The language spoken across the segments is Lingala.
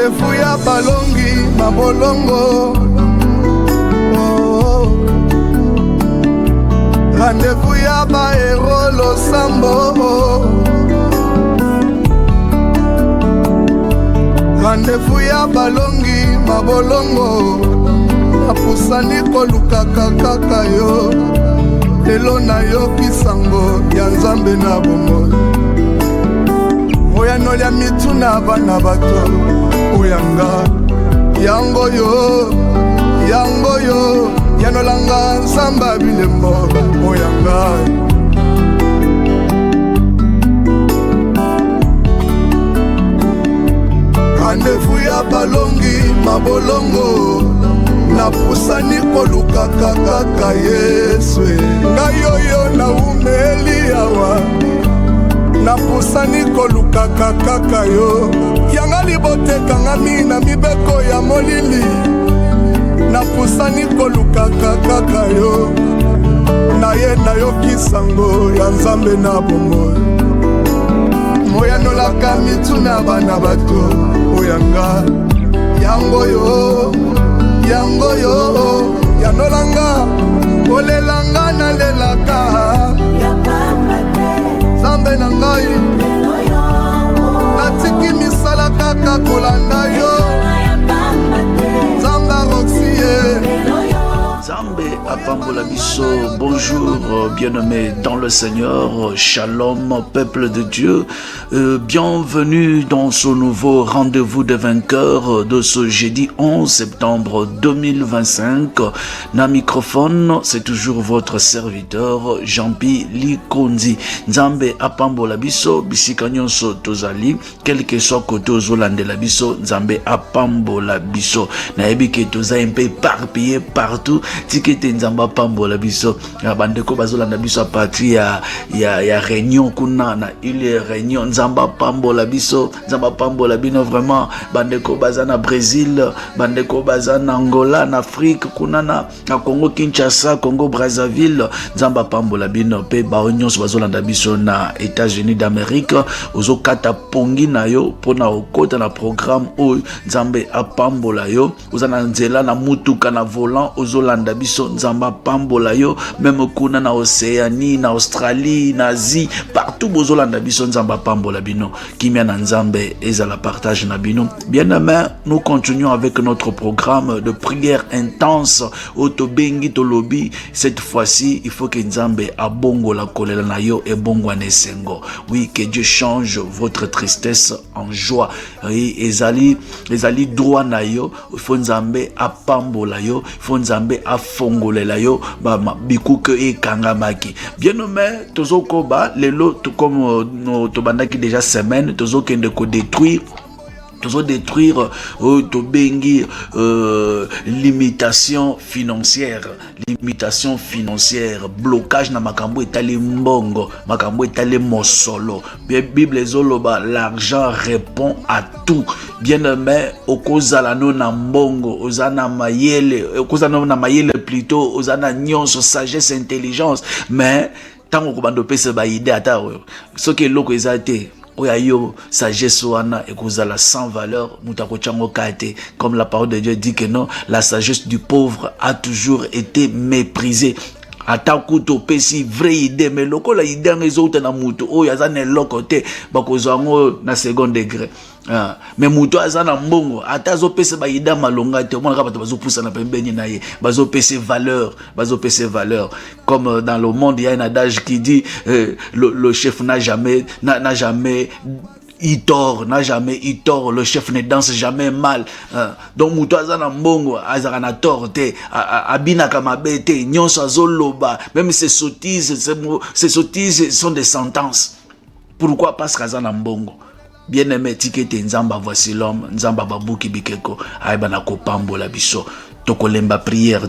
Rendez-vous ya balongi mabolongo. Rendez-vous ya baero losambo. Rendez-vous ya balongi mabolongo. Napusani kolukaka kaka yo. Lelo na yo kisango ya nzambe na bomoi. Oya no ya mituna bana bato. Oyanga yango yo. Yanolanga nsamba bilembo. Oyanga rendez-vous ya balongi mabolongo. Napusani kolukaka kaka Yesu. Ngai oyo na umeli awa. Napusani kolukaka kaka yo. Yanga liboteka ngami na mibeko ya molili. Napusani kolukaka kaka yo. Naye na yo kisango ya nzambe na bomoi. Moya nolaka mituna bana bato. Oyanga yango yo yanolanga olelanga na lelaka Zambe na ngai natiki misala kaka kolanda yo Zanga Roxie Zambe Apambola Biso, bonjour bien-aimés dans le Seigneur, shalom peuple de Dieu, bienvenue dans ce nouveau rendez-vous de vainqueurs de ce jeudi 11 septembre 2025. Na microphone, c'est toujours votre serviteur Jean-Pi Likondi. Zambe Apambola Biso, bisika nyonso tozali, quel que soit côté ozolandela biso, Zambe Apambola Biso. Na ebike toza un peu éparpillé partout. Tikete nzamba pambola biso bandeko bazolanda biso a partir ya réunion kuna na ile réunion nzamba pambola biso nzamba pambola bino vraiment bandeko bazana Brésil bandeko bazana Angola na Afrique kuna na Congo Kinshasa Congo Brazzaville nzamba pambola bino pe ba nyonso bazolanda biso na États-Unis d'Amérique ozokata pongi na yo pona okota na programme o nzambe apambola yo ozana nzela na mutuka na volant ozolanda biso nzamba pambola yo même kuna na Océanie na Australie na Asie partout bozolanda biso nzamba pambola bino kimia na nzambe ezala partage na bino. Bien-aimé, nous continuons avec notre programme de prière intense otobengi tolobi. Cette fois-ci il faut que nzambe abongo la kolela na yo e bongo anesengo. Oui, que Dieu change votre tristesse en joie. Oui, ezali droit na yo il faut nzambe apambola yo il faut nzambe afongolela yo ba bikuke e kangamaki. Bien-aimé, tozokoba lelo comme tobandaki déjà semaine tozokende ko détruire tobengi limitation financière, blocage na makambo etali mbongo, makambo etali mosolo. Bible ezoloba l'argent répond à tout. Bien-aimé, okozala no na mbongo, ozana mayele, okozana na mayele plutôt, ozana nyonso sagesse intelligence, mais tango kobando pese ba idée ata soki eloko ezate oya yo sagesse wana ekozala sans valeur mutako chango kate, comme la parole de Dieu dit que non, la sagesse du pauvre a toujours été méprisée. Ataku to pesi vraie idée mais loko la idée ngezouta na mutu oyo azana loko te bakozango na second degré. Mais mutu azana mbongo atazo pese ba idée malonga te omona ka bato bazopusa na pembeni na ye bazo pese valeur comme dans le monde il y a un adage qui dit le chef n'a jamais n'a jamais eu tort, le chef ne danse jamais mal. Donc mutoaza na mbongo azaka na tort te abina kamabe te nyonso azoloba même ces sottises sont des sentences. Pourquoi? Parce qu'aza na mbongo. Bien-aimé, tikete nzamba voici l'homme, nzamba babuki bikeko aibana kopambola biso. Tokolemba prière.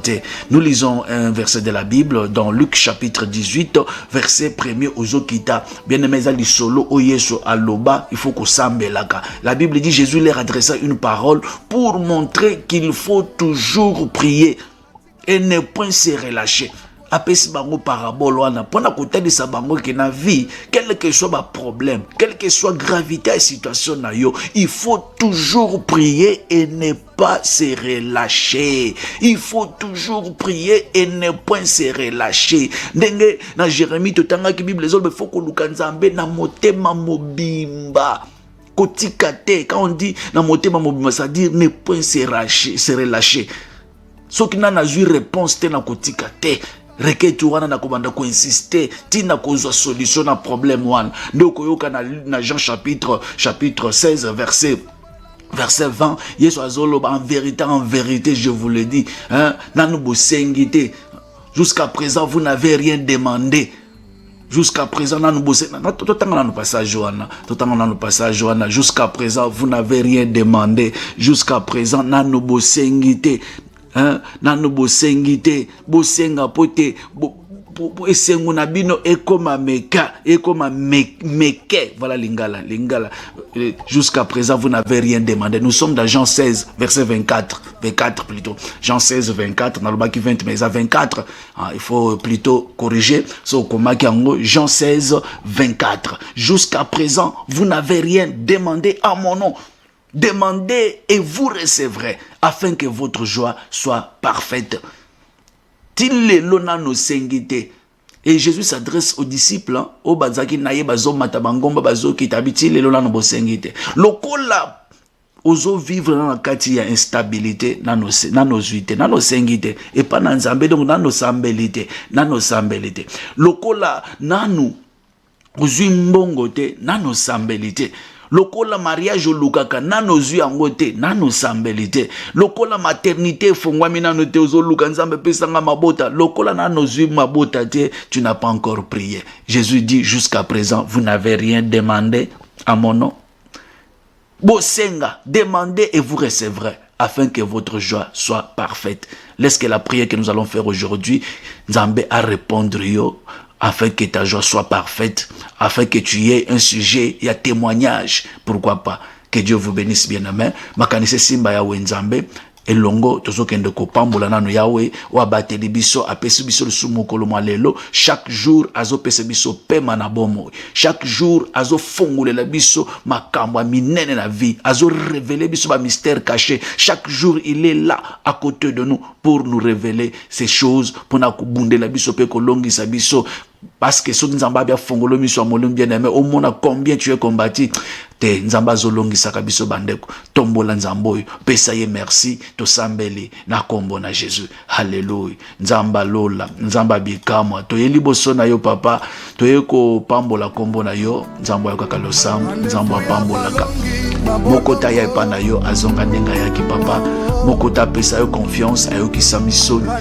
Nous lisons un verset de la Bible dans Luc chapitre 18, verset 1er aux Okita. Bien-aimés, ali solo oyeso aloba, il faut qu'on s'ambelaka. La Bible dit Jésus leur adressa une parole pour montrer qu'il faut toujours prier et ne point se relâcher. apesi bango parabole wana pona kotalisa bango ke na vie, quel que soit ba problème, quelle que soit gravité et situation na yo, il faut toujours prier et ne pas se relâcher. Il faut toujours prier et ne point se relâcher. Ndenge na Jérémie totanga ki Bible ezolo faut ko luka Nzambe na motema mobimba. Kotikate, quand on dit na motema mobimba, ça veut dire ne point se relâcher. Ce qui n'a eu réponse te na kotikate. Requête wana na komanda ko insister tina kozwa solution na problème wana ndoko yoka na Jean chapitre 16 verset 20 Yesu azoloba en vérité je vous le dis hein nanu bosengite jusqu'à présent vous n'avez rien demandé. Jusqu'à présent, jusqu'à présent, vous n'avez rien demandé. Jusqu'à présent, nanu bosengite. Hein, nanu bosengite, bosenga pote, esengu na bino ekoma meke, voilà lingala. Jusqu'à présent, vous n'avez rien demandé. Nous sommes dans Jean 16, verset 24 plutôt. Jean 16, 24, dans le bas qui 20, mais à 24, il faut plutôt corriger. Jean 16, 24. Jusqu'à présent, vous n'avez rien demandé à mon nom. Demandez et vous recevrez, afin que votre joie soit parfaite. Et Jésus s'adresse aux disciples, au bazaki naye bazo matabangomba bazo kitabiti le lona no sengite. Lokola ozo vivre dans la kati ya instabilité nano zuite nano sengite et pas nan Nzambe donc nano sambelite lokola nanu ozui mbongo te nano sambelite. Lokola mariage olukaka nano zui angote nano sambelite. Lokola maternité fongwami nano te ozo luka Nzambe pesanga mabota. Lokola nano zui mabota te, tu n'as pas encore prié. Jésus dit jusqu'à présent vous n'avez rien demandé à mon nom. Bosenga, demandez et vous recevrez, afin que votre joie soit parfaite. Laisse que la prière que nous allons faire aujourd'hui, Nzambe a répondre yo, afin que ta joie soit parfaite, afin que tu aies un sujet et un témoignage. Pourquoi pas? Que Dieu vous bénisse bien amen. Makanise simba ya Nzambe. Elongo tozo kende ko pambola nanu yawe wa bateli biso apesi biso sumukolo malelo chaque jour azo pese biso pema na bomo chaque jour azo fongolela biso makambo minene na vie azo révéler biso ba mystère caché chaque jour il est là à côté de nous pour nous révéler ces choses pour na kubundela biso pe ko longisa biso parce que so Nzamba bia fongolo miso amolum bien aimé au monde combien tu es combattu te Nzamba zolongisa kabiso bandeko tombola Nzambo pesa ye merci to sambeli na kombo na Jésus hallelujah Nzamba lola Nzamba bikamwa to yeli boso na yo papa to yeko pambola kombo na yo Nzamba yo kaka losam Nzamba pambola ka mokota ya epana yo azonga ndenga yaki papa mokota pesa yo confiance ayo kisamisoni ya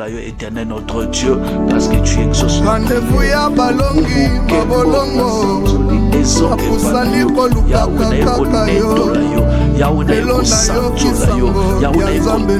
la yo éternel notre Dieu parce que tu exauces rendez-vous ya balongi babolongo apusani koluka kaka yo elona yo kisango ya Nzambe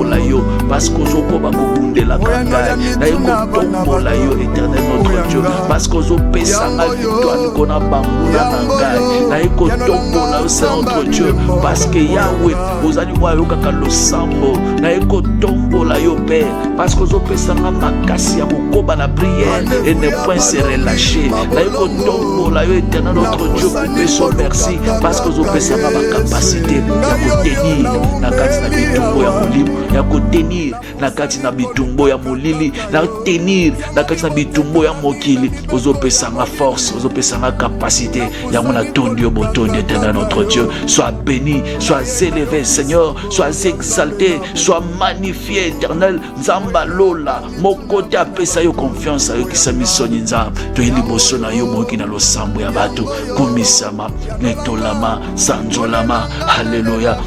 na yo parce que ozoko bakobundela kanga na ekotombola yo éternel notre Dieu parce que ozopesanga victoire kona bangula na ngai na ekotombola yo c'est notre Dieu parce que Yahweh ozali wa yo kaka losambo na ekotombola yo Père parce que ozopesanga makasi ya kokoba na prière et ne point se relâcher na ekotombola yo éternel notre Dieu peso merci parce que ozopesanga bakapacité ya kotenir na kati na bitumbo ya molimo ya kotenir na kati na bitumbo ya molili na tenir na kati na bitumbo ya mokili ozopesanga force ozopesanga capacité ya mona tondi botondi éternel notre Dieu sois béni sois élevé Seigneur sois exalté sois magnifié éternel Nzamba lola mokote apesa yo confiance ayo kisamisoni Nzamba to liboso na yo moki na losambo ya bato komisama netolama sanzolama alléluia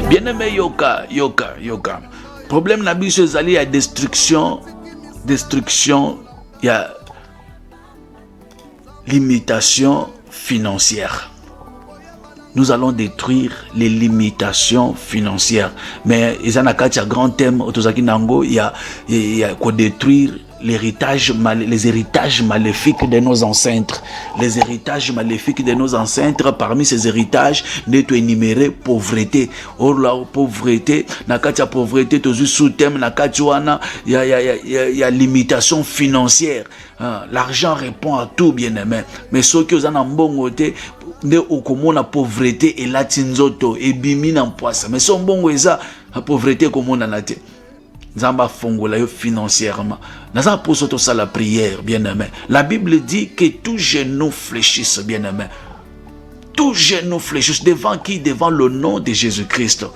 bien-aimé yoka problème na biso ezali ya destruction ya limitation financière. Nous allons détruire les limitations financières. Mais il y a un grand thème, il y a quoi détruire les héritages maléfiques de nos ancêtres. Les héritages maléfiques de nos ancêtres, parmi ces héritages, n'est énuméré pauvreté. Or la pauvreté, nakati ya pauvreté, tozu sous-thème, nakati wana, il y a limitation financière. L'argent répond à tout, bien aimé. Mais ceux qui ont un bon côté, ne okomo la pauvreté et la tinzoto et bimi na poisse. Mais son bon eza la pauvreté comme on en a dit. Zamba fongola yo financièrement. Naza pour surtout ça la prière, bien aimé. La Bible dit que tout genou fléchisse, bien aimé. Tout genou fléchisse devant qui? Devant le nom de Jésus-Christ.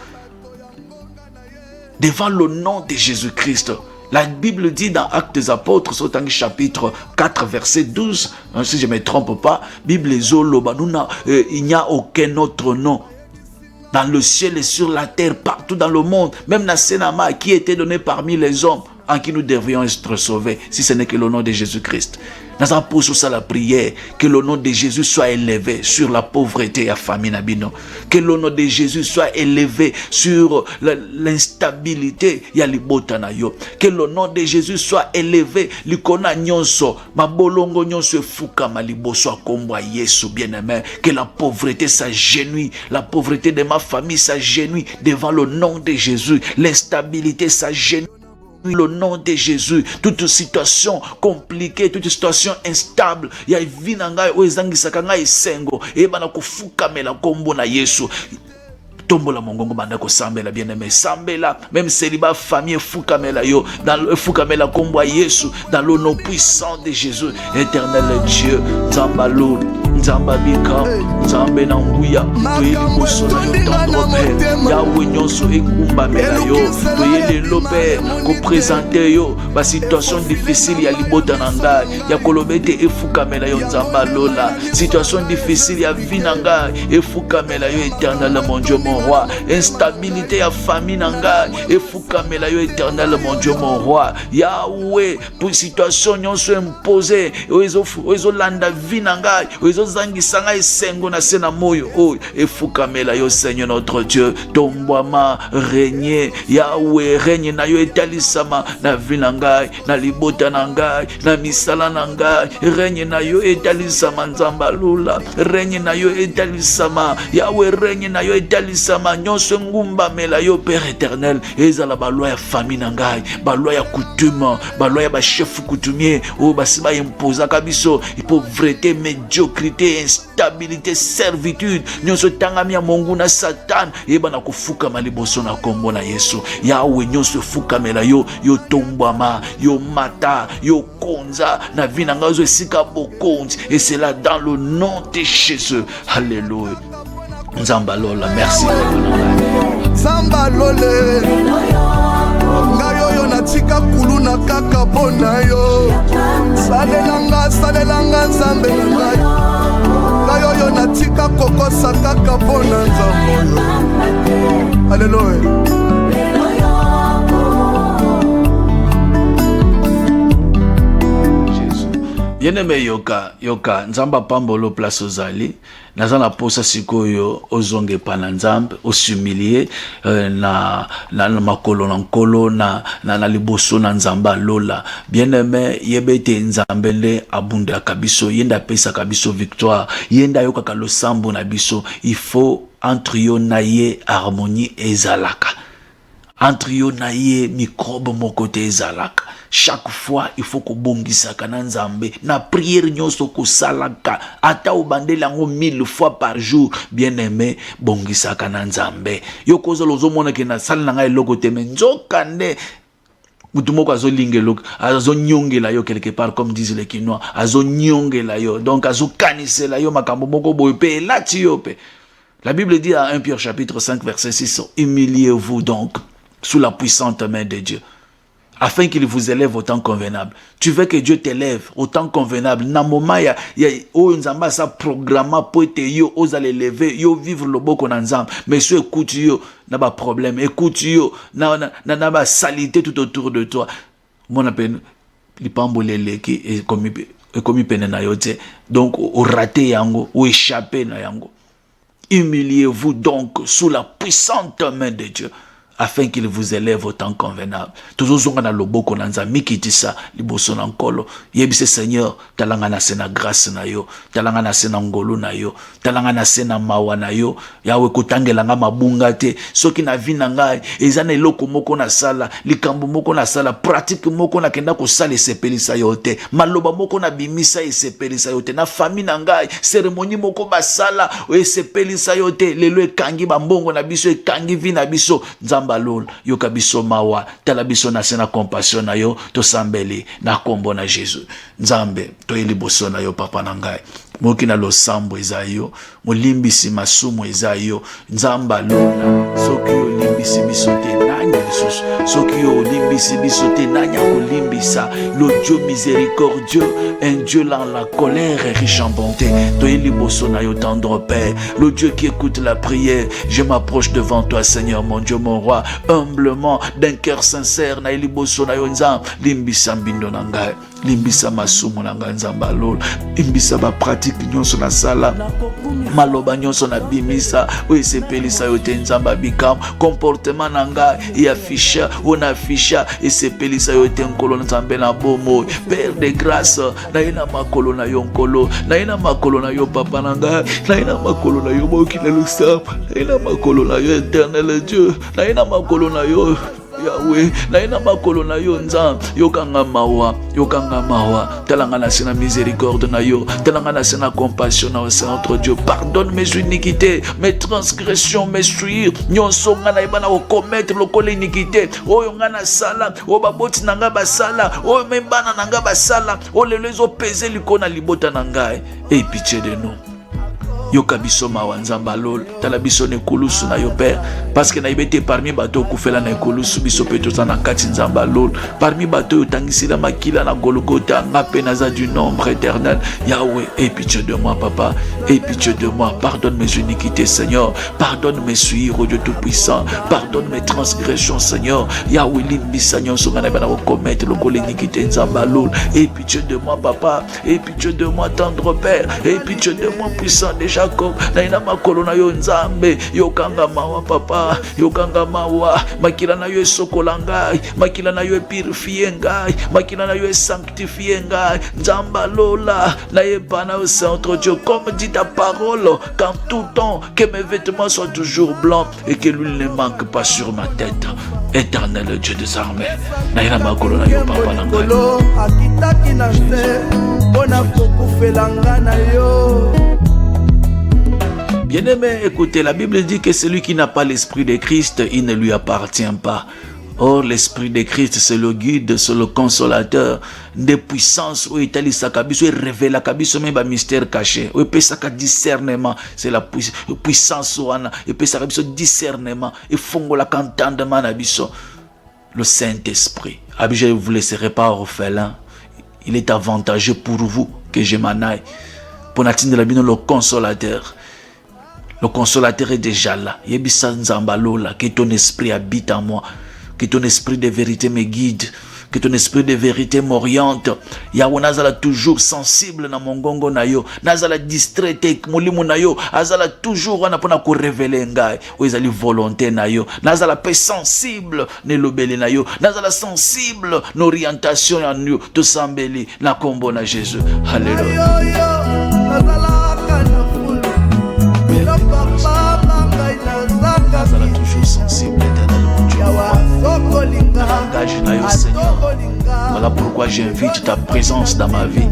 Devant le nom de Jésus-Christ. La Bible dit dans Actes des Apôtres, chapitre 4, verset 12, si je ne me trompe pas, Bible il n'y a aucun autre nom dans le ciel et sur la terre, partout dans le monde, même dans Sénama, qui était donné parmi les hommes, en qui nous devrions être sauvés, si ce n'est que le nom de Jésus-Christ. Nous avons posé ça la prière, que le nom de Jésus soit élevé sur la pauvreté et la famine. Que le nom de Jésus soit élevé sur l'instabilité et l'ibotanayo. Que le nom de Jésus soit élevé, l'ikona nyonso, mabolongo nyonso fuka maliboso akombo Yesu bien-aimé. Que la pauvreté s'agenouille, la pauvreté de ma famille s'agenouille devant le nom de Jésus. L'instabilité s'agenouille. Le nom de Jésus, toute situation compliquée, toute situation instable, ya vinanga oezangisaka ngai sengo e bana kufuka mela kombo na Yesu. Tombola mongongo banda ko sambela bien-aimé, sambela même célibat famille fukamela yo dans le fukamela kombo Yesu dans le nom puissant de Jésus. Éternel Dieu, Zambalo Zambabika Zambe na nguya toyeli bosola yo tendre Yahweh nyonso ekumba mela yo toyeli lope ko présenter yo ba situation difficile ya libota na ngai ya kolobete efukamela yo Nzambalola situation difficile ya vinanga efukamela yo éternel mon Dieu mon roi, instabilité ya famille nanga efukamela yo éternel mon Dieu mon roi. Yahweh pour situation nyonso imposée ozo landa vinanga ozo zangisa ngai sengo na sena moyo oh efukamela yo Seigneur notre Dieu. Tombwama régner Yahweh règne na yo etalisama na vinanga na libota nanga na misala nanga règne na yo etalisama Nzambalola règne na yo etalisama Yahweh règne na yo etalisama nyonso ngumba mela yo Père éternel ezala baloi ya famille nanga baloi ya coutume baloi ya ba chef coutumier o basiba imposa kabiso pauvreté médiocrité instabilité servitude nyonso tangami ya mongu na Satan ebana kufuka maliboso na kombo na Yesu. Yahweh nyonso fuka mela yo yo tombama yo mata yo konza na vinanga zo esika bokonzi et c'est là dans le nom de Jésus. Alléluia. Nzambalola, merci. Nzambalole ngayo natika kuluna kaka bona yo salelanga Nzambe ngayo natika kokosa kaka bona Nzambe. Alléluia. Bien-aimé yoka Nzamba pambolo place ozali naza na posa sikoyo ozonge pana Nzambe osumilier na makolo na nkolo na liboso na Nzambalola. Bien-aimé yebete Nzambe le abunda kabiso yenda pesa kabiso victoire yenda yoka losambo na biso. Il faut entre yo na ye harmonie ezalaka, entre yo na ye microbe moko te ezalaka. Chaque fois il faut ko bongisaka na Nzambe na prière nyonso ko salaka ata obandela ngo 1000 fois par jour. Bien-aimé bongisaka na Nzambe yo kozo lozo mona ke na sala nga eloko te menzoka nde mutumoko azo lingelo azo nyongela yo quelque part comme disent les Quinois azo nyongela yo donc azo kanisela yo makambo moko boye pe lati yo pe. La Bible dit à 1 Pierre chapitre 5 verset 6 humiliez-vous donc sous la puissante main de Dieu afin qu'il vous élève au temps convenable. Tu veux que Dieu t'élève au temps convenable. Na moment ya Nzamba sa programme pour te yo ozale lever yo vivre le boko na Nzamba. Mais si écoute yo na ba problème, écoute yo na ba salité tout autour de toi. Mon appel lipambolele ki e komi pene na yo te. Donc au raté yango ou échapper na yango. Humiliez-vous donc sous la puissante main de Dieu afin qu'il vous élève au temps convenable. Tozozonga na loboko na nzambe kitisa liboso na nkolo. Yebise Seigneur, talanga na sena grâce na yo, talanga na sena ngolo na yo, talanga na sena mawa na yo. Yawe kotangela nga mabunga te. Soki na vi na ngai eza na eloko moko na sala, likambo moko na sala, pratique moko na kenda ko sala esepelisa yo te. Maloba moko na bimisa esepelisa yo te. Na famille na ngai cérémonie moko basala esepelisa yo te. Lelo ekangi bambongo na biso, ekangi vi na biso. Nzamba lol yoka biso mawa, tala biso na sena compassion na yo, to sambeli na kombo na Jésus. Nzambe to liboso na yo papa na ngai. Moki na losambo eza yo, molimbisi masumu eza yo. Nzamba lona soki olimbisi biso te nani lisusu, soki olimbisi biso te nani akolimbisa. Le Dieu miséricordieux, un Dieu lent la colère et riche en bonté. Toi liboso na yo tendre Père, le Dieu qui écoute la prière. Je m'approche devant toi Seigneur mon Dieu mon roi, humblement d'un cœur sincère. Na liboso na yo nzam limbisa mbindo na ngai, limbisa masumu na ngai nzamba lol, limbisa ba pratique nyonso na sala, maloba nyonso na bimisa o esepelisa yo te nzamba bikam. Comportement na ngai et afficha on afficha esepelisa yo te nkolo nzambe na bomo. Père de grâce, na ina makolo na yo nkolo, na ina makolo na yo papa na ngai, na ina makolo na yo moki na lusapa, na ina makolo na yo éternel Dieu, na ina makolo na yo Yahweh, na ina makolo na yo nzam, yokanga mawa, talanga na sena miséricorde na yo, talanga na sena compassion na Seigneur notre Dieu. Pardonne mes iniquités, mes transgressions, mes souillures, nyonso nga na ibana ko commettre lokole iniquité, oyo nga na sala, o baboti nanga basala, o membana nanga basala, o lelezo peser likona libota na ngai. Aie pitié de nous. Yoka biso mawa nzamba lol, tala biso ne kulusu na yo Père, parce que na ibete parmi bato kufela na kulusu biso peto na kati nzamba lol, parmi bato yotangisi la makila na Golgotha, ngape naza du nombre éternel. Yahweh, aie pitié de moi papa, aie pitié de moi, pardonne mes iniquités Seigneur, pardonne mes souillures au Dieu tout-puissant, pardonne mes transgressions Seigneur. Yahweh limbisa nyonso nga na bana ko commettre le kol iniquité nzamba lol, aie pitié de moi papa, aie pitié de moi tendre Père, aie pitié de moi puissant déjà. Na ina makolo na yo nzambe, yokanga mawa papa, yokanga mawa, makila na yo esokola ngai, makila na yo purifie ngai, makila na yo sanctifie ngai, nzamba lola, na yebana au Seigneur Dieu, comme dit ta parole, qu'en tout temps, que mes vêtements soient toujours blancs et que l'huile ne manque pas sur ma tête. Éternel Dieu des armées, na ina makolo na yo papa na ngai. Akitaki na se, bona kokufela ngana yo. Bien-aimé, écoutez, la Bible dit que celui qui n'a pas l'esprit de Christ, il ne lui appartient pas. Or, l'esprit de Christ, c'est le guide, c'est le consolateur des puissances. Où il s'akabiso, il révèle l'akabiso, même un mystère caché. Où il peut s'aka discernement, c'est la puissance. Il peut s'akabiso discernement. Il fongo la cantandement abiso. Le Saint-Esprit. Je ne vous laisserai pas orphelin. Il est avantageux pour vous que je m'en aille. Pour n'atteindre la vie, le consolateur. Le consolateur est déjà là. Yebisa nzambalola, que ton esprit habite en moi, que ton esprit de vérité me guide, que ton esprit de vérité m'oriente. Yawo nazala toujours sensible na mongongo na yo, nazala distrait molimo na yo, azala toujours wana pona ko révéler ngai, o ezali volonté na yo, nazala pe sensible ne lobeli na yo, nazala sensible n'orientation ya yo, to sambeli na kombo na Jésus. Alléluia. Nazala toujours sensible, éternel mon Dieu. Engage na yo Seigneur. Voilà pourquoi j'invite ta présence dans ma vie.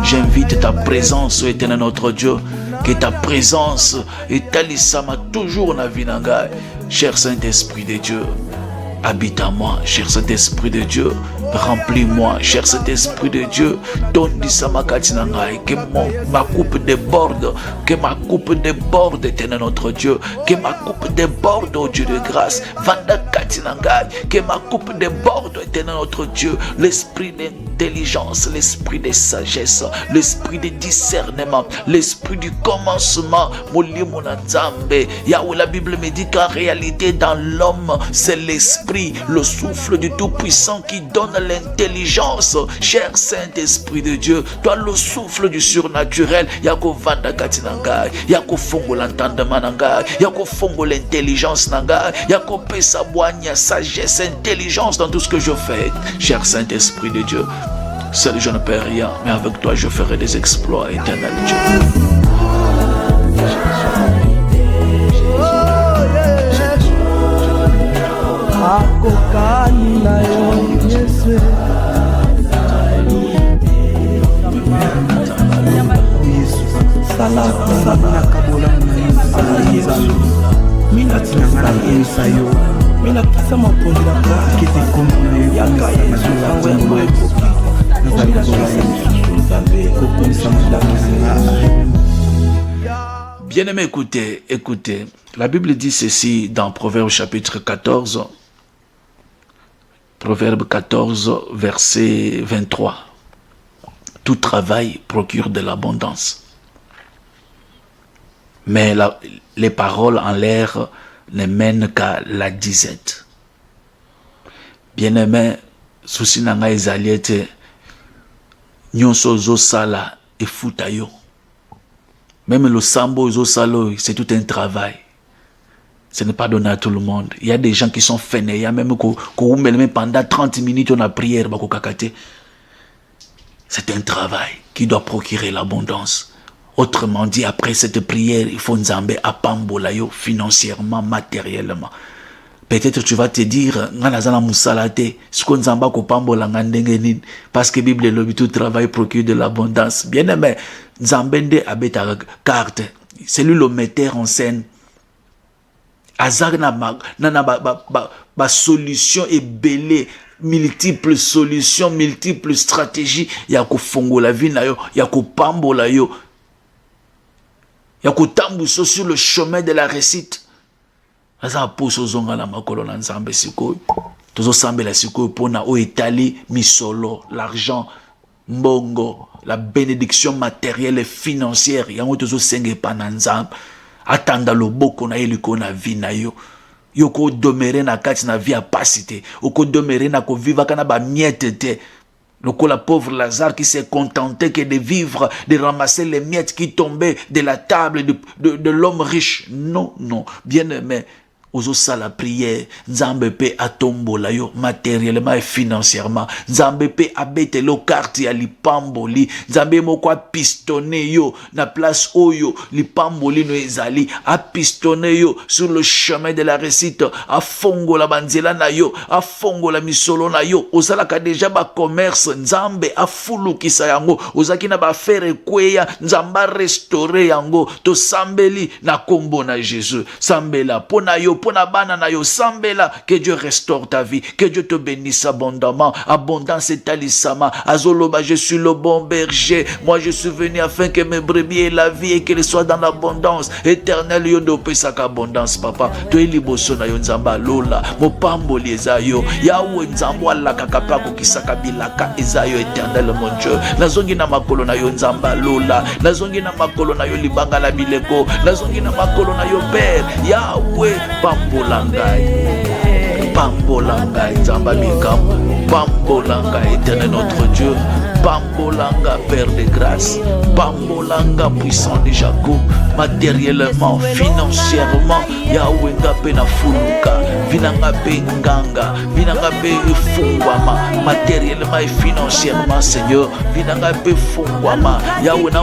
J'invite ta présence, éternel notre Dieu. Que ta présence étalissama toujours na vie nangai. Cher Saint-Esprit de Dieu, habite en moi, cher Saint-Esprit de Dieu. Remplis-moi, cher Saint-Esprit de Dieu. Que ma coupe déborde, que ma coupe déborde, éternel notre Dieu. Que ma coupe déborde, oh Dieu de grâce. Que ma coupe déborde, éternel notre Dieu. L'esprit d'intelligence, l'esprit de sagesse, l'esprit de discernement, l'esprit du commencement. Yahweh, la Bible me dit qu'en réalité, dans l'homme, c'est l'esprit, le souffle du Tout-Puissant qui donne l'intelligence. Cher Saint-Esprit de Dieu, toi le souffle du surnaturel, yako vanda katinangai, yako fongo l'entendement nangai, yako fongo intelligence nanga, ya kopesa bwanya sagesse, intelligence dans tout ce que je fais. Cher Saint-Esprit de Dieu, seul je ne peux rien, mais avec toi je ferai des exploits, éternel Dieu. Bien-aimé, écoutez. La Bible dit ceci dans Proverbe chapitre 14. Proverbe 14, verset 23. Tout travail procure de l'abondance. Mais les paroles en l'air ne mènent qu'à la disette. Bien-aimé, souci nanga ezaliete, nyonso zo sala et futa yo. Même le sambo zo salo, c'est tout un travail. Ce n'est pas donné à tout le monde. Il y a des gens qui sont fainéants, même pendant 30 minutes on a prière, c'est un travail qui doit procurer l'abondance. Autrement dit, après cette prière, il faut nzambe apambola yo financièrement, matériellement. Peut-être tu vas te dire, parce que Bible le tout travail procure de l'abondance. Bien aimé, nzambende abeta carte. C'est lui le metteur en scène. Azar na solution est belée. Multiples solutions, multiples stratégies. Ya ko fongo la vie na yo, ya ko pambola yo. Ya ko tambuso sur le chemin de la réussite. Aza poso zonga la makolo na nzambe sikoyo. Tozo sambela sikoyo pona o etali misolo, l'argent, mbongo, la bénédiction matérielle et financière. Yango tozo senge pa na nzambe. Atanda loboko na yeliko na vie na yo. Yoko domere na kati na vie apacité. Oko domere na ko viva kana ba miette te. Loko la pauvre Lazare qui s'est contenté que de vivre, de ramasser les miettes qui tombaient de la table de l'homme riche. Non, non. Bien aimé, ozosa la prière, nzambe pe atombola yo matériellement et financièrement. Nzambe pe abete lo carte ya lipamboli. Nzambe moko a pistonné yo na place oyo lipamboli no ezali a pistonné yo sur le chemin de la réussite. A fongo la banzela na yo, a fongo la misolo na yo. Ozala ka déjà ba commerce nzambe a fulu kisa yango. Ozaki na ba faire kweya nzamba restaurer yango. To sambeli na kombo na Jésus. Sambela pona yo pona bana na yo sambela, que Dieu restaure ta vie, que Dieu te bénisse abondamment. Abondance et talisama. Azoloba, je suis le bon berger. Moi je suis venu afin que mes brebis aient la vie et qu'elles soient dans l'abondance. Éternel yo do pesaka abondance papa. To eliboso na yo nzamba lola. Mopamboli ezayo. Yawe nzambo ala kakapa ko kisaka bilaka ezayo éternel mon Dieu. Nazongi na makolo na yo nzamba lola. Nazongi na makolo na yo libanga la bileko. Nazongi na makolo na yo père. Yawe Pambolanga, Nzamba Mikam, Pambolanga, éternel notre Dieu, Pambolanga, Père de grâce, Pambolanga, puissant de Jacob, matériellement, financièrement, Yahweh Ngape na Fuluka, Vinanga Pe Nganga, Vinanga Pe Fungwama, matériellement et financièrement, Seigneur, Vinanga Pe Fungwama, Yahweh na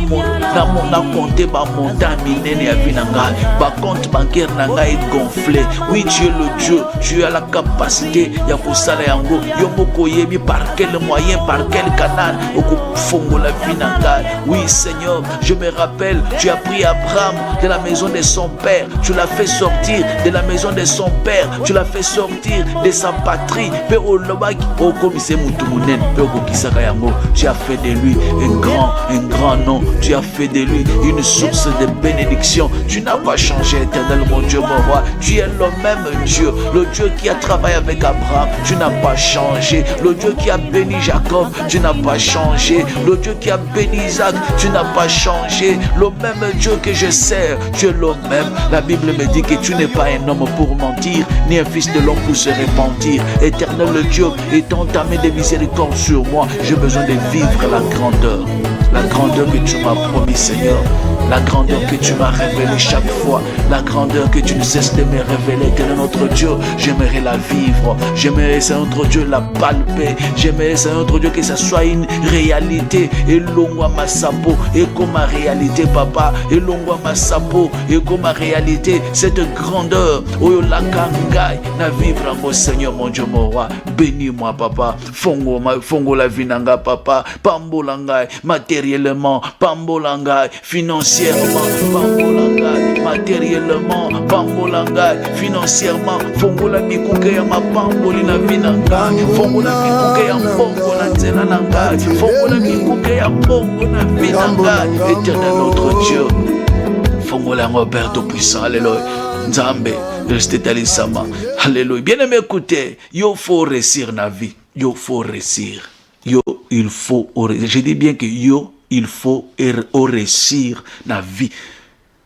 compté ba montant minene ya Vinanga, ba compte bancaire nanga est gonflé. Oui, tu es le Dieu, tu as la capacité, ya kusala yango, yomoko yebi par quel moyen, par quel canal, oko fongo la Vinanga. Oui, Seigneur, je me rappelle, tu as pris Abraham de la maison de son père, tu l'as fait sortir de la maison de son père, tu l'as fait sortir de sa patrie, tu as fait de lui un grand nom, tu as fait de lui une source de bénédiction. Tu n'as pas changé, éternel mon Dieu, mon roi, tu es le même Dieu, le Dieu qui a travaillé avec Abraham, tu n'as pas changé, le Dieu qui a béni Jacob, tu n'as pas changé, le Dieu qui a béni Isaac, tu n'as pas changé, le même Dieu que je sers, tu es le même. La Bible me dit que tu n'es pas un homme pour mentir, ni un fils de l'homme pour se repentir. Éternel le Dieu, étends ta main de miséricorde sur moi, j'ai besoin de vivre la grandeur que tu m'as promis, Seigneur. La grandeur que tu m'as révélée chaque fois, la grandeur que tu ne cesses de me révéler, Éternel notre Dieu, j'aimerais la vivre, j'aimerais, Seigneur notre Dieu, la palper, j'aimerais, Seigneur notre Dieu, que ça soit une réalité. Et l'ongwa masapo, et comme ma réalité, papa, et l'ongwa masapo, et comme ma réalité, cette grandeur, oh la kangai, na vivre, mon Seigneur, mon Dieu, mon roi, bénis-moi, papa, fongo la vinanga, papa, pambolangai, matériellement, pambolangai, financièrement, pambolangai, matériellement, pambolangai, financièrement, fongo la bikuke ya mapamboli na vinanga, fongo la bikuke ya mbongo na nzela nanga, fongo la bikuke ya mbongo na vinanga, Éternel notre Dieu, fongo la Père tout-puissant, alléluia, Nzambe, restez talisama, alléluia. Bien-aimé, écoutez, il faut réussir la vie, il faut réussir, il faut, je dis bien que il faut réussir la vie,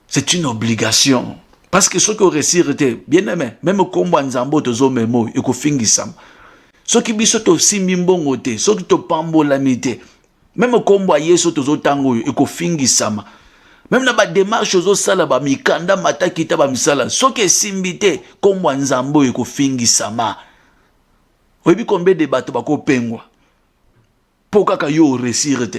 c'est une obligation. Parce que ce que réussir était bien aimé, même comme Nzambo tozo memo, il faut finir ça. Ce qui biso to simbongo te, ce qui to pambola mite, même comme Yesu tozo tango, il faut finir ça. Même na ba démarche ozo sala ba mikanda mata kita ba misala, ce qui simbite comme Nzambo il faut finir ça. Oyebi combien de bato bako pengwa. Pourquoi yo réussir te?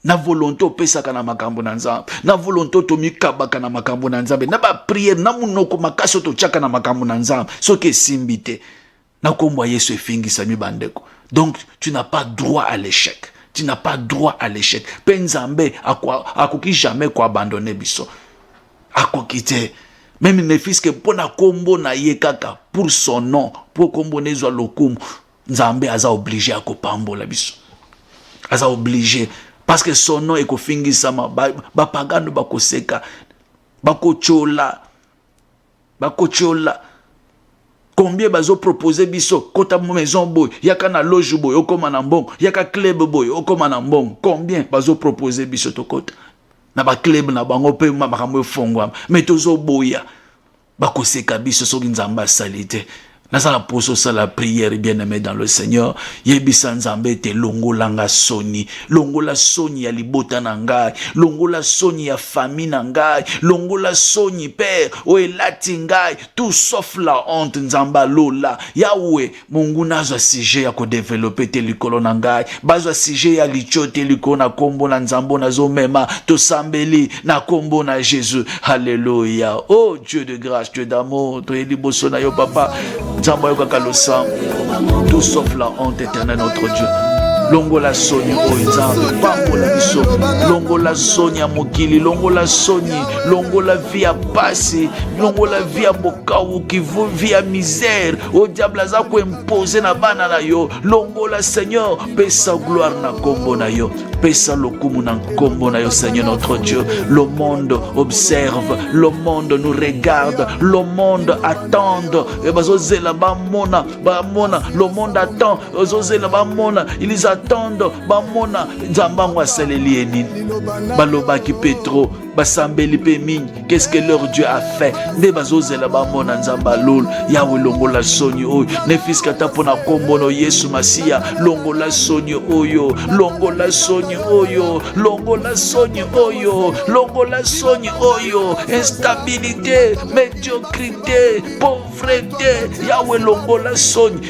Na volonté opesaka na makambo na Nzambe, na volonté to mikabaka na makambo na Nzambe, na ba prière na munoko makaso to chaka na makambo na Nzambe, soki simbite na kombo Yesu efingisa mi bandeko. Donc tu n'as pas droit à l'échec, tu n'as pas droit à l'échec. Pe Nzambe akoki jamais ko abandonner biso, akoki te. Même ne fils que pona kombo na ye kaka pour son nom, pour kombo nezwa lokumu, Nzambe aza obligé à kopambola biso, aza obligé. Parce que son nom est kofingi sama, bapagano bakoseka, bakochola. Combien bazo proposer biso, kota maison boy, yaka na loge boy, okoma na mbong, yaka club boy, okoma na mbong. Combien bazo proposer biso to kota? Na ba club na bango pe makambo fongwa, mais tozo boya. Bakoseka biso soki Nzamba salite. Nazala poso sa la prière bien-aimé dans le Seigneur. Yebisa Nzambe te longola soni ya libota na ngai, longola soni ya famille na ngai, longola soni Père o elati ngai, tout sauf la honte Nzamba lola. Yahweh Mungu nazwa sujet ya ko développer te likolo na ngai, bazwa sujet ya lichote likolo na kombo na Nzambo nazo mema to sambeli na kombo na Jésus. Alléluia. Oh Dieu de grâce, Dieu d'amour, to eliboso na yo papa. Tout sauf la honte, Éternel notre Dieu. Longola soni o Nzambe, pambola biso, longola soni ya mokili, longola soni, longola vie ya pasi, longola vie ya bokawu kivu, vie ya misère, o diable aza ko imposer na bana na yo, longola Seigneur, pesa gloire na kombo na yo, pesa lokumu na kombo na yo Seigneur notre Dieu. Le monde observe, le monde nous regarde, le monde attend, et bazozela bamona, le monde attend, bazozela bamona, ils attendent bamona Nzambango asaleli enini, balobaki Petro basambeli pe mingi, qu'est-ce que leur Dieu a fait? Nde bazozela bamona Nzamba lol, Yahweh longola soni oyo, ne fiskata pona kombono Yesu Masia, longola soni oyo, longola soni oyo, longola soni oyo, longola soni oyo, instabilité, médiocrité, pauvreté, Yahweh longola soni,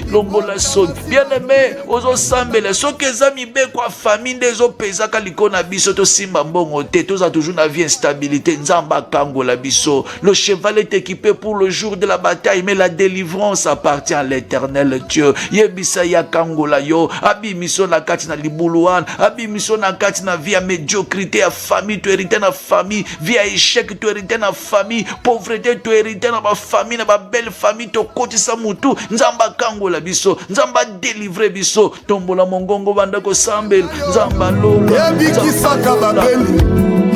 bien-aimé, ozo sambele, soki ezami be kwa famille ndezo pezaka likona biso to simba mbongo te, toza toujours na vie instabilité, Nzamba kangola biso. Le cheval est équipé pour le jour de la bataille, mais la délivrance appartient à l'Éternel Dieu. Yebisa ya kangola yo, abi miso na kati na libuluan, abi miso na kati na vie à médiocrité, ya famille, tu hérité na famille, vie à échec, tu hérité na famille, pauvreté, tu hérité na ba famille, na ba belle famille, to kotisa mutu, Nzamba kangola biso, Nzamba délivrer biso, tombola mongongo banda ko sambel, Nzamba lola, yebikisaka babeli,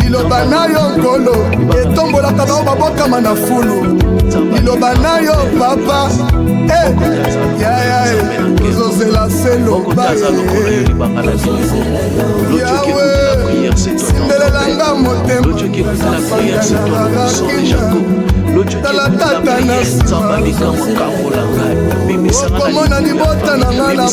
liloba na yo nkolo, etombolaka bao babokama na fulu, liloba na yo papa, ozozela selo Yahweh, simbelelanga motema, tala tata na nsima komona libota na nga na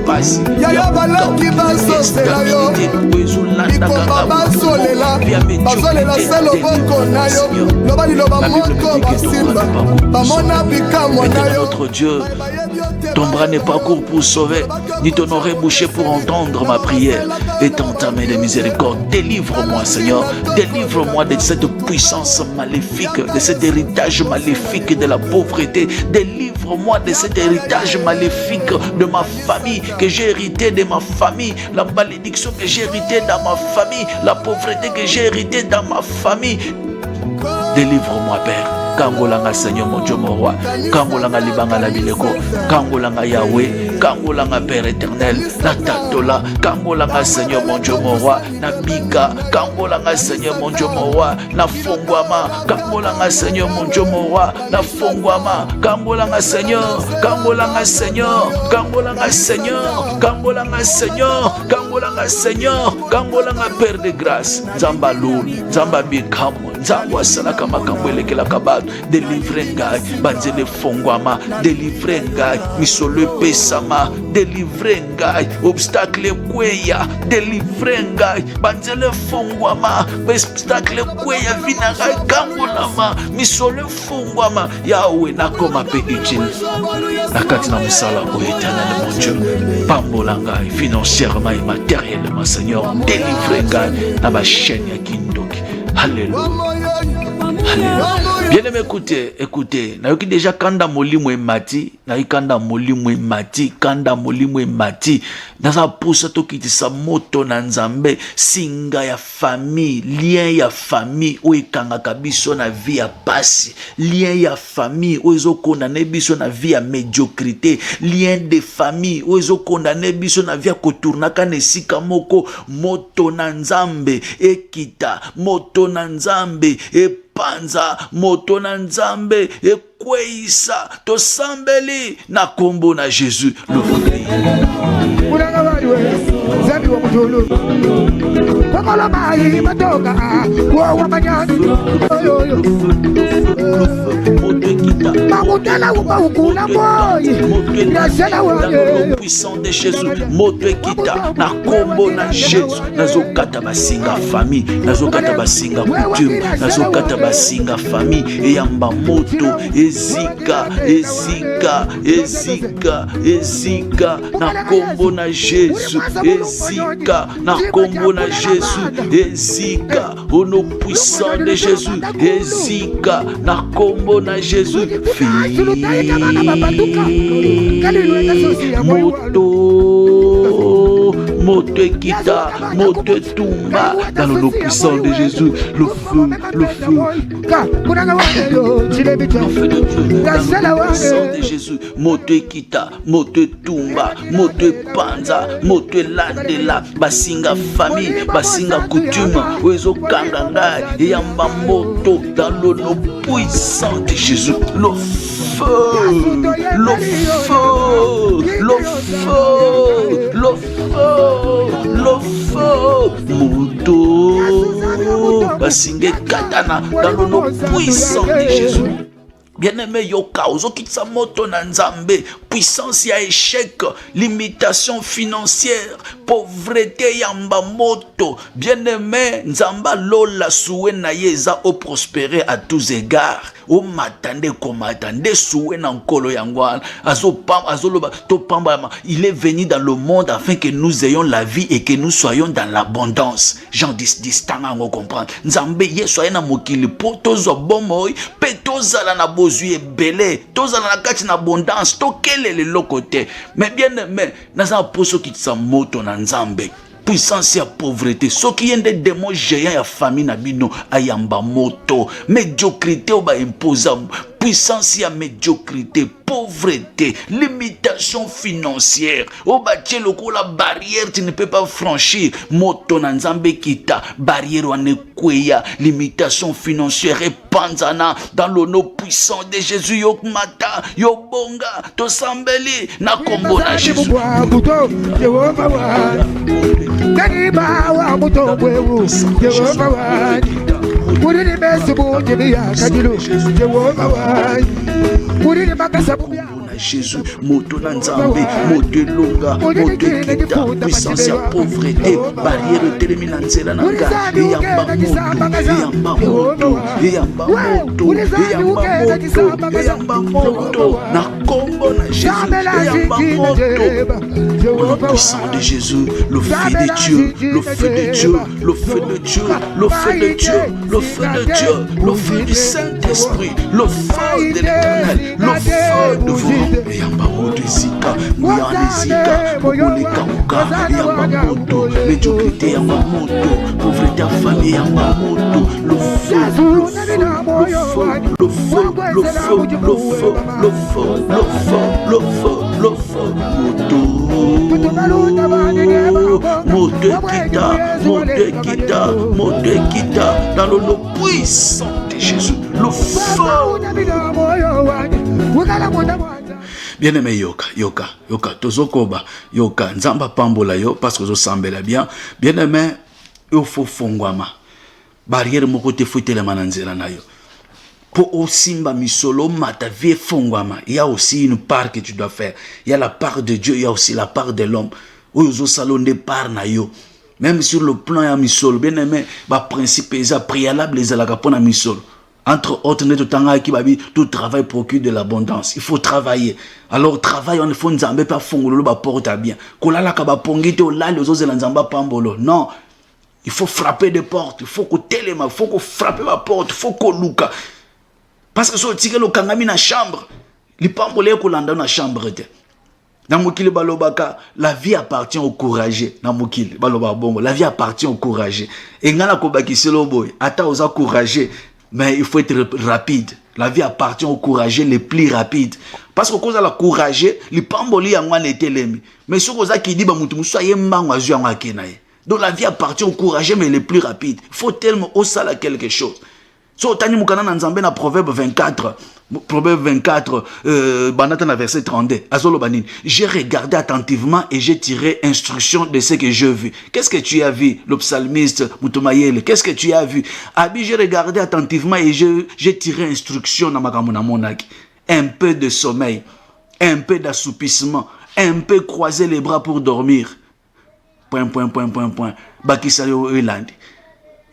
pasi yaya balaki basosela yo likomba bazolela se loboko na yo loba liloba moko basimba bamona bikamwa na yo. Notre Dieu, ton bras n'est pas court pour sauver, ni ton oreille bouchée pour entendre ma prière. Étends ta main de miséricorde, délivre-moi Seigneur, délivre-moi de cette puissance maléfique, de cet héritage maléfique de la pauvreté. Délivre-moi de cet héritage maléfique de ma famille, que j'ai hérité de ma famille, la malédiction que j'ai hérité dans ma famille, la pauvreté que j'ai hérité dans ma famille. Délivre-moi Père. Kangolanga Seigneur mon Dieu mon roi, Kangolanga libanga la bileko, Kangolanga Yahweh, Kangolanga Père éternel, la tatola, Kangolanga Seigneur mon Dieu mon roi, na bika, Kangolanga Seigneur mon Dieu mon roi, na fongwama, Kangolanga Seigneur mon Dieu mon roi, na fongwama, Kangolanga Seigneur, Kangolanga Seigneur, Kangolanga Seigneur, Kangolanga Seigneur, Kangolanga Seigneur, Kangolanga Père de grâce, Zamba Loul, Zamba Bikamo, Zamba Salaka Makambo Lekela Kabat. Délivrer ngai banzele fongwama, délivrer ngai misolo pesama, délivrer ngai obstacle kweya, délivrer ngai banzele fongwama, obstacle kweya vina ngai kangolama, misolo fongwama. Yahweh nakoma pe utile nakati na musala o éternel mon Dieu, pambola ngai financièrement et matériellement Seigneur, délivrer ngai na ba chaîne ya kindoki. Alléluia. Bien-aimé, écoutez, nayoki déjà kanda molimo e mati, kanda molimo e mati, naza pousa to kitisa moto na nzambe, singa ya famille, lien ya famille, o ekangaka biso na vie ya pasi, lien ya famille, o ezo condamné biso na vie ya médiocrité, lien de famille, o ezo condamné biso na vie ya kotournaka na esika moko, moto na nzambe, ekita, moto na nzambe, panza moto na nzambe ekweisa tosambeli na kombo na Jésus le vrai. Le puissant de Jésus moto ekita na kombo na Jésus nazokata basinga famille, nazokata basinga coutume, nazokata basinga famille eyamba moto ezika na kombo na Jésus, ezika na kombo na Jésus, ezika au nom puissant de Jésus, ezika na kombo na Jésus. Moto ekita, moto tumba dans le nom puissant de Jésus, le feu de Dieu, dans le puissant de Jésus, moto ekita, moto tumba, moto panza, moto landela, basinga famille, basinga coutume, oezo kanganga, yamba moto dans le nom puissant de Jésus, le feu, moto, basinga katana dans le nom puissant de Jésus. Bien-aimé, yoka ozokitsa moto na nzambe, puissance ya échec, limitation financière, pauvreté yamba moto. Bien-aimé, nzamba lola soué na yeza o prospérer à tous égards. O matande komatande soué na nkolo yangwa azoloba to pamba. Il est venu dans le monde afin que nous ayons la vie et que nous soyons dans l'abondance. Jean 10 tanga ngo comprendre. Nzambe yeso na mokili po tozo bomoy pe tozala na bozui ebele, tozala na kati na abondance, to kelele lokote. Mais bien aimé, naza poso kitsa moto na nzambe. Puissance ya pauvreté, ce qui est des démons géants ya famille na bino ayamba moto, médiocrité oba imposa, puissance ya médiocrité, pauvreté, limitation financière. Oh bâti la barrière, tu ne peux pas franchir. Moto na nzambe kita, barrière wane kweya, limitation financière et panzana dans le nom puissant de Jésus. Yo mata, yo bonga, to sambeli na kombo na Jésus. Jésus, moto na nzambe, moto longa, moto kita, puissance ya pauvreté, barrière télémina nzela nanga, yamba moto, na kombo na Jésus, yamba moto, le puissant de Jésus, le feu de Dieu, le feu de Dieu, le feu de Dieu, le feu de Dieu, le feu de Dieu, le feu du Saint-Esprit, le feu de l'Éternel, le feu de vous. Yamba moto zika, muyane zika, mokoleka muka, yamba moto, médiocrité yamba moto, pauvreté à famille yamba moto, le feu, le feu, le feu, le feu, le feu, le feu, le feu, le feu, moto kita, dans le nom puissant de Jésus, le feu. Bien-aimé yoka, tozokoba, yoka, nzamba pambola yo, parce que zo sambela bien. Bien-aimé, il faut fongwama. Barrière moko te fouite les mananzela na yo. Pour osimba misolo mata vie fongwama. Il y a aussi une part que tu dois faire. Il y a la part de Dieu, il y a aussi la part de l'homme. Oyo salon de part na yo. Même sur le plan ya misolo, bien-aimé, ba principe eza préalable les alaka pona misolo. Entre autres, tout travail procure de l'abondance. Il faut travailler. Alors, travail, on ne faut pas fongolo ba porte bien. Kolala kaba pongite o la les autres nzamba pambolo. Non. Il faut frapper des portes. Il faut que téléma, il faut que frapper ma porte, il faut que luka. Parce que si on tire le kangami na chambre, les pambolé ko landa na chambre te. Dans Mokili balobaka, la vie appartient au courageux. Dans Mokili baloba bongo, la vie appartient au courageux. Et ngana ko bakiselo boy, ata oza courageux. Mais il faut être rapide. La vie appartient aux courageux les plus rapides. Parce que quand on a courageux, les pamboli en one était l'ennemi. Mais ce qu'on a qui dit, donc la vie appartient aux courageux mais les plus rapides. Il faut tellement au sala quelque chose. So tani mukana na nzambe na Proverbe 24. Proverbe 24, banata na verset 32. Azolo banine. J'ai regardé attentivement et j'ai tiré instruction de ce que j'ai vu. Qu'est-ce que tu as vu, le psalmiste Mutumayele? Qu'est-ce que tu as vu? Abi, j'ai regardé attentivement et j'ai tiré instruction dans ma monaki. Un peu de sommeil, un peu d'assoupissement, un peu croiser les bras pour dormir. Bakisale Irlande.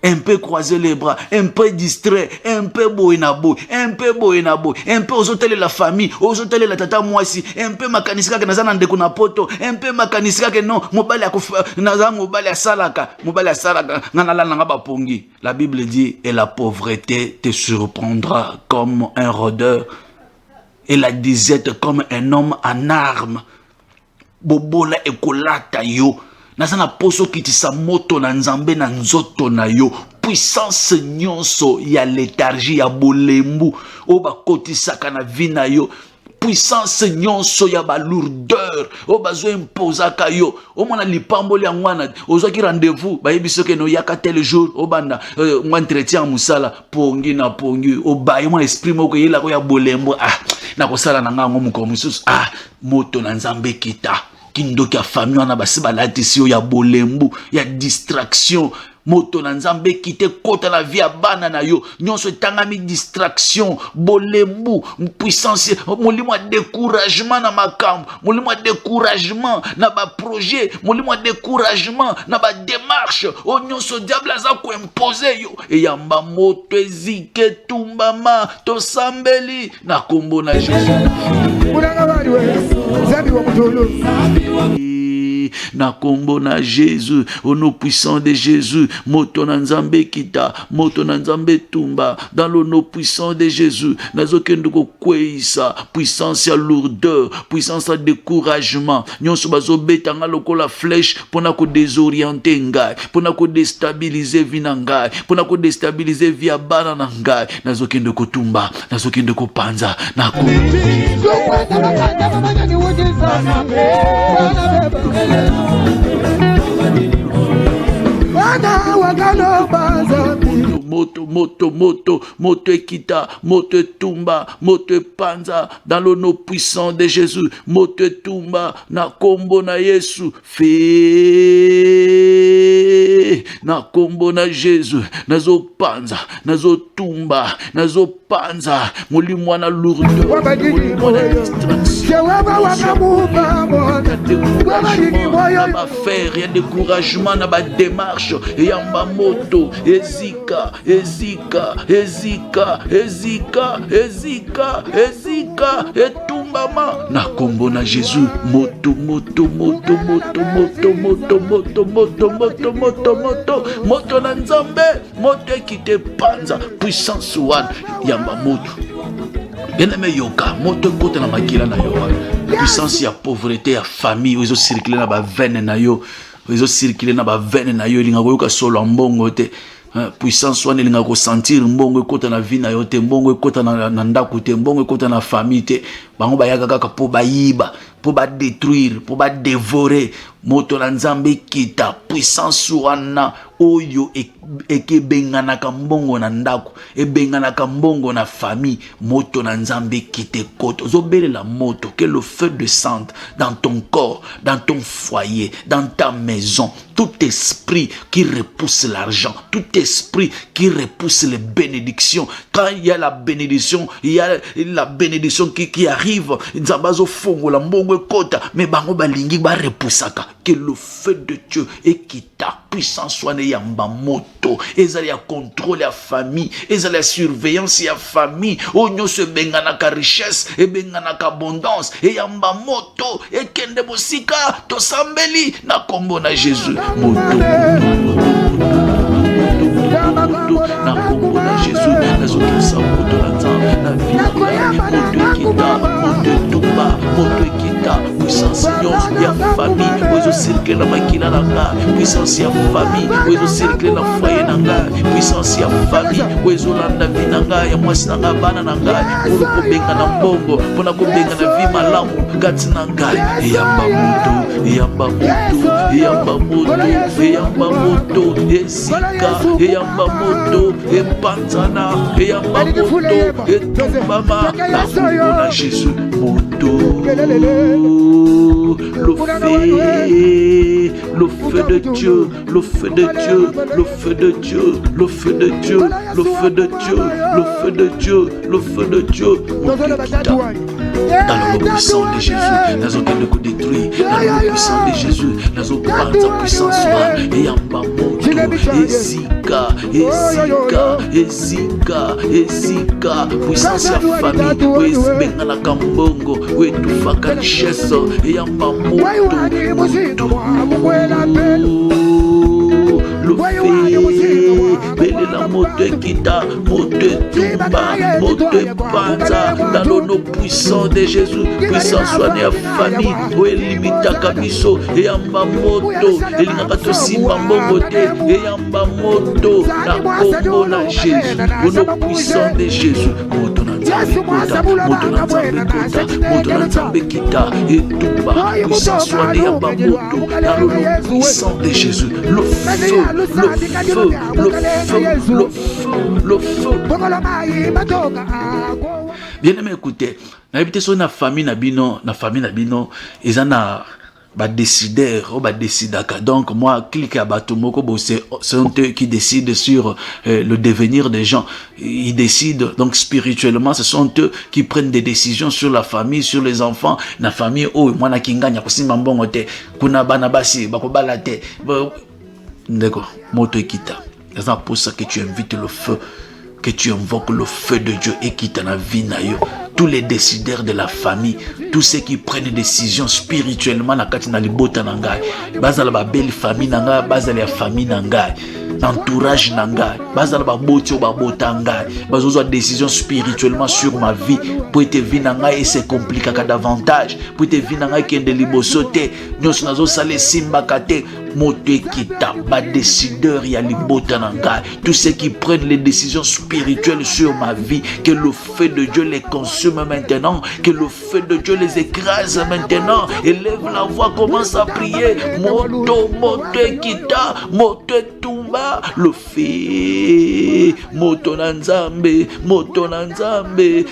Un peu croiser les bras, un peu distrait, un peu boinabo, un peu aux hôtels la famille, aux hôtels la tata moisi, un peu makanisika que nazana ndeko na poto, un peu makanisika que non, mobali akufa, nazana mobali salaka nanala nanga ba pongi. La Bible dit et la pauvreté te surprendra comme un rôdeur et la disette comme un homme en armes. Bobola ekolata yo. Nazana poso kitisa moto na nzambe na nzoto na yo. Puissance nyonso ya léthargie ya bolembu o ba kotisaka na vina yo. Puissance nyonso ya ba lourdeur o bazo imposaka yo. O mona lipamboli ya ngwana ozo ki rendez-vous ba yebiso ke no yaka tel jour o banda ngwa entretien musala pongi na pongi o ba yo mona esprit moko yela ko ya bolembu na ko sala na ngango muko mususu moto na nzambe kita. Kindoki ya famille wana basi balatisi yo ya bolembu ya distraction moto na nzambe kite kota la vie ya bana na yo nyonso etangami distraction bolembu puissance molimo ya découragement na makambo molimo ya découragement na ba projet molimo ya découragement na ba démarche o nyonso diable aza ko imposer yo eyamba moto ezike tumbama to sambeli na kombo na Jésus. na kombo na Jésus, au nom puissant de Jésus, moto na nzambe kita, moto na nzambe tumba, dans le nom puissant de Jésus, nazokende ko kweisa, puissance ya lourdeur, puissance ya découragement, nyonso bazobeta nga lokola flèche, pona ko désorienter ngai, pona ko déstabiliser vie na ngai, pona ko déstabiliser vie ya bana na ngai, nazokende ko tumba, nazokende ko panza, na ko moto ekita, moto tumba, moto panza, dans le nom puissant de Jésus, moto tumba, na kombo na Yesu, fe na kombo na Jésus, nazo panza, nazo tumba, nazo panza, molimo na lourdeur, molimo na distraction, na faire, ya découragement na ba démarche, yamba moto, ezika, etumbama, na kombo na Jésus, moto na nzambe, moto ekite panza, puissance one, yamba moto. Bien-aimé yoka, moto kote na makila na yo, puissance ya pauvreté ya famille, ozo circuler na ba veine na yo, ozo circuler na ba veine na yo, linga koyoka solo mbongo te. Puissance wana elinga ko sentir mbongo ekota na vie na yo te, mbongo ekota na ndako te, mbongo ekota na famille te, bango bayaka kaka po bayiba, po ba détruire, po ba dévorer. Moto na nzambe kita, puissance wana oyo ekebenganaka mbongo na ndako, ebenganaka mbongo na famille, moto na nzambe kite koto, zobele la moto, que le feu descende dans ton corps, dans ton foyer, dans ta maison. Tout esprit qui repousse l'argent, tout esprit qui repousse les bénédictions. Quand il y a la bénédiction, il y a la bénédiction qui arrive. Nzambazo fongo la mbongo kota, mais bango balingi ba repoussaka. Que le feu de Dieu et qui ta puissance soit yamba moto, ezali ya contrôle ya famille, ezali ya surveillance ya famille, onyo se bengana ka richesse et bengana ka abondance et yamba moto et kende bosika to sambeli na kombo na Jésus. Moto na kombo na Jésus, na zokisa moto na nzambe na vida, moto kita, moto tumba, moto kita, puissance ya famille, ozo circuler na makila na nga, puissance ya famille, ozo circuler na foyer na nga, puissance ya famille, ozo landa vie na nga, ya mwasi na nga, bana na nga, pour kobenga na mbongo, pona kobenga na vie malamu, kati na nga, yamba moto, yamba moto, yamba moto, yamba moto, ezika, yamba moto, epanzana, yamba moto, etumbama, na kombo na Jésus, moto, le feu de Dieu, le feu de Dieu, le feu de Dieu, le feu de Dieu, le feu de Dieu, le feu de Dieu, le feu de Dieu, dans le nom puissant de Jésus, nous avons nous détruire. Dans le nom puissant de Jésus, nous avons prendre sa puissance et en bas moto, ezika, puissance ya famille, oui benga na kambongo, oui tout faka richesse et en bas moto, le feu, belle la moto kita, moto tumba, moto panza, dans le nom puissant de Jésus, puissance soignée à famille, où elle limite à kabiso, et en bas moto, et l'ingakato simba mbongote, et en bas moto, la combo na Jésus, au nom puissant de Jésus, moto na nzambe kota, moto na nzambe kota, moto na nzambe kita, et tumba, puissance soignée à bas moto, dans le nom puissant de Jésus, le feu, le feu, le feu, le feu, le feu. Bien aimé, écoutez, n'habitez sur na famille na bino, ils en a ba décideur, ba décidaka. Donc moi, clique à Batumoko, c'est eux qui décident sur le devenir des gens. Ils décident, donc spirituellement, ce sont eux qui prennent des décisions sur la famille, sur les enfants. La famille, oh, moi na kinganya kusimba mbongo te, kuna bana basi, bakobala te. D'accord, moto ekita. C'est pour ça que tu invites le feu, que tu invoques le feu de Dieu et qui t'a la vie na yo. tous les décideurs de la famille, tous ceux qui prennent des décisions spirituellement na kati na libota na ngai, bazala ba belle famille na ngai, bazala ya famille na ngai, entourage na ngai, bazala ba boti o ba bota ngai, bazozwa décision spirituellement sur ma vie, pour te vie na ngai et se complique davantage, pour te vie na ngai kende liboso te, nyonso nazo sale simba kate, moto ekita ba décideur ya libota na ngai, tous ceux qui prennent les décisions spirituelles sur ma vie, que le feu de Dieu les consume maintenant, que le feu de Dieu les écrase maintenant. Élève la voix, commence à prier. Moto ekita, moto etumba, le feu, moto nanzambe,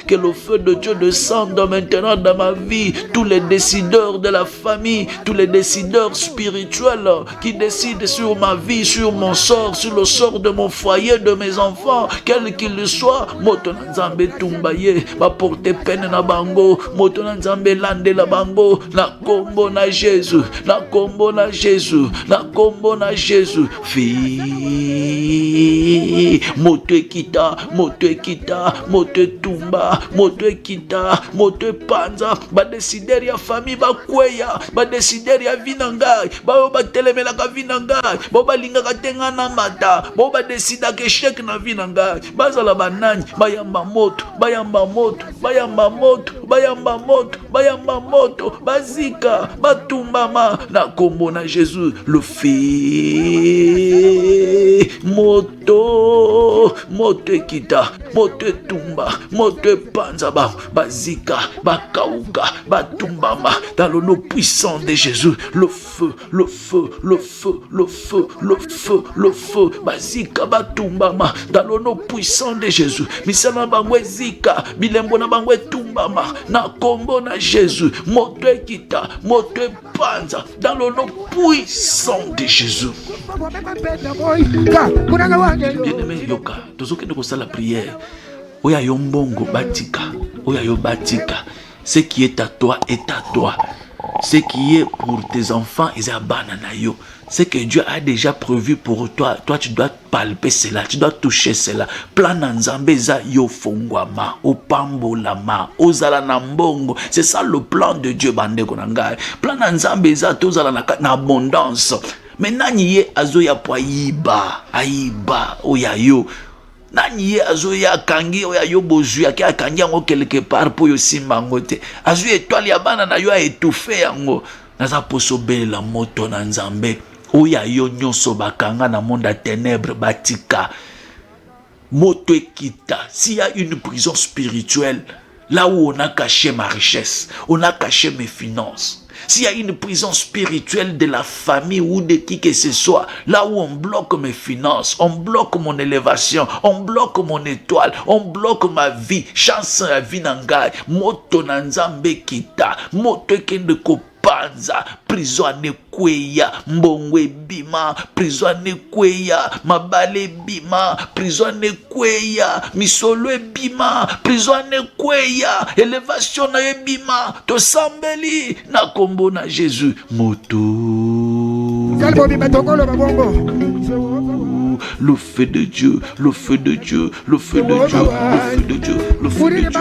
que le feu de Dieu descende maintenant dans ma vie. Tous les décideurs de la famille, tous les décideurs spirituels qui décident sur ma vie, sur mon sort, sur le sort de mon foyer, de mes enfants, quel qu'il soit, moto nanzambe tumbaye, va porter peine na bango, moto nanzambe lande la bango, na kombo na Jésus, na kombo na Jésus, na kombo na Jésus, fi, moto ekita, moto tumba, moto ekita, moto panza, ba décider ya famille ba kweya, ba décider ya vinangai, ba telemela ka vinangai, ba lingaka tenga na mata, ba décida ke chek na vinangai, bazala banani, bayamba moto, bazika, batumbama, na kombo na Jésus, le feu, moto ekita, moto etumba, moto panza, bazika, bakauka, batumbama, dans le nom puissant de Jésus, le feu, bazika, batumbama, dans le nom puissant de Jésus, misana bango ezika, bilembo na bango etumbama, na kombo na Jésus, moto ekita, moto panza, dans le nom puissant de Jésus. Bien-aimé yoka, tozokende kosala prière. Oya yo mbongo batika, oya yo batika. Ce qui est à toi est à toi. Ce qui est pour tes enfants est à bananayo. Ce que Dieu a déjà prévu pour toi, toi tu dois palper cela, tu dois toucher cela. Plan nzambe za yo fongwama, opambolama, ozala na mbongo. C'est ça le plan de Dieu bande konanga. Plan nzambe za tozala na abondance. Mais nani ye azoya po aiba oya yo. Nani ye azoya kangi oya yo bozu ya kia kangi yango quelque part po yo simba ngote. Azoya étoile ya bana na yo a étouffé yango. Naza poso bela moto na nzambe. Oya yo nyonso bakanga na monde à ténèbres batika. Moto ekita. S'il y a une prison spirituelle, là où on a caché ma richesse, on a caché mes finances. S'il y a une prison spirituelle de la famille ou de qui que ce soit, là où on bloque mes finances, on bloque mon élévation, on bloque mon étoile, on bloque ma vie, chance à vie nangai, moto nanzambe kita, moto kende panza, prison anekweya, mbongwe bima, prison anekweya, mabale bima, prison anekweya, misolo bima, prison anekweya, élévation na bima, to sambeli na kombo na Jésus, moto. Le feu de Dieu, le feu de Dieu, le feu de Dieu, le feu de Dieu, le feu de Dieu,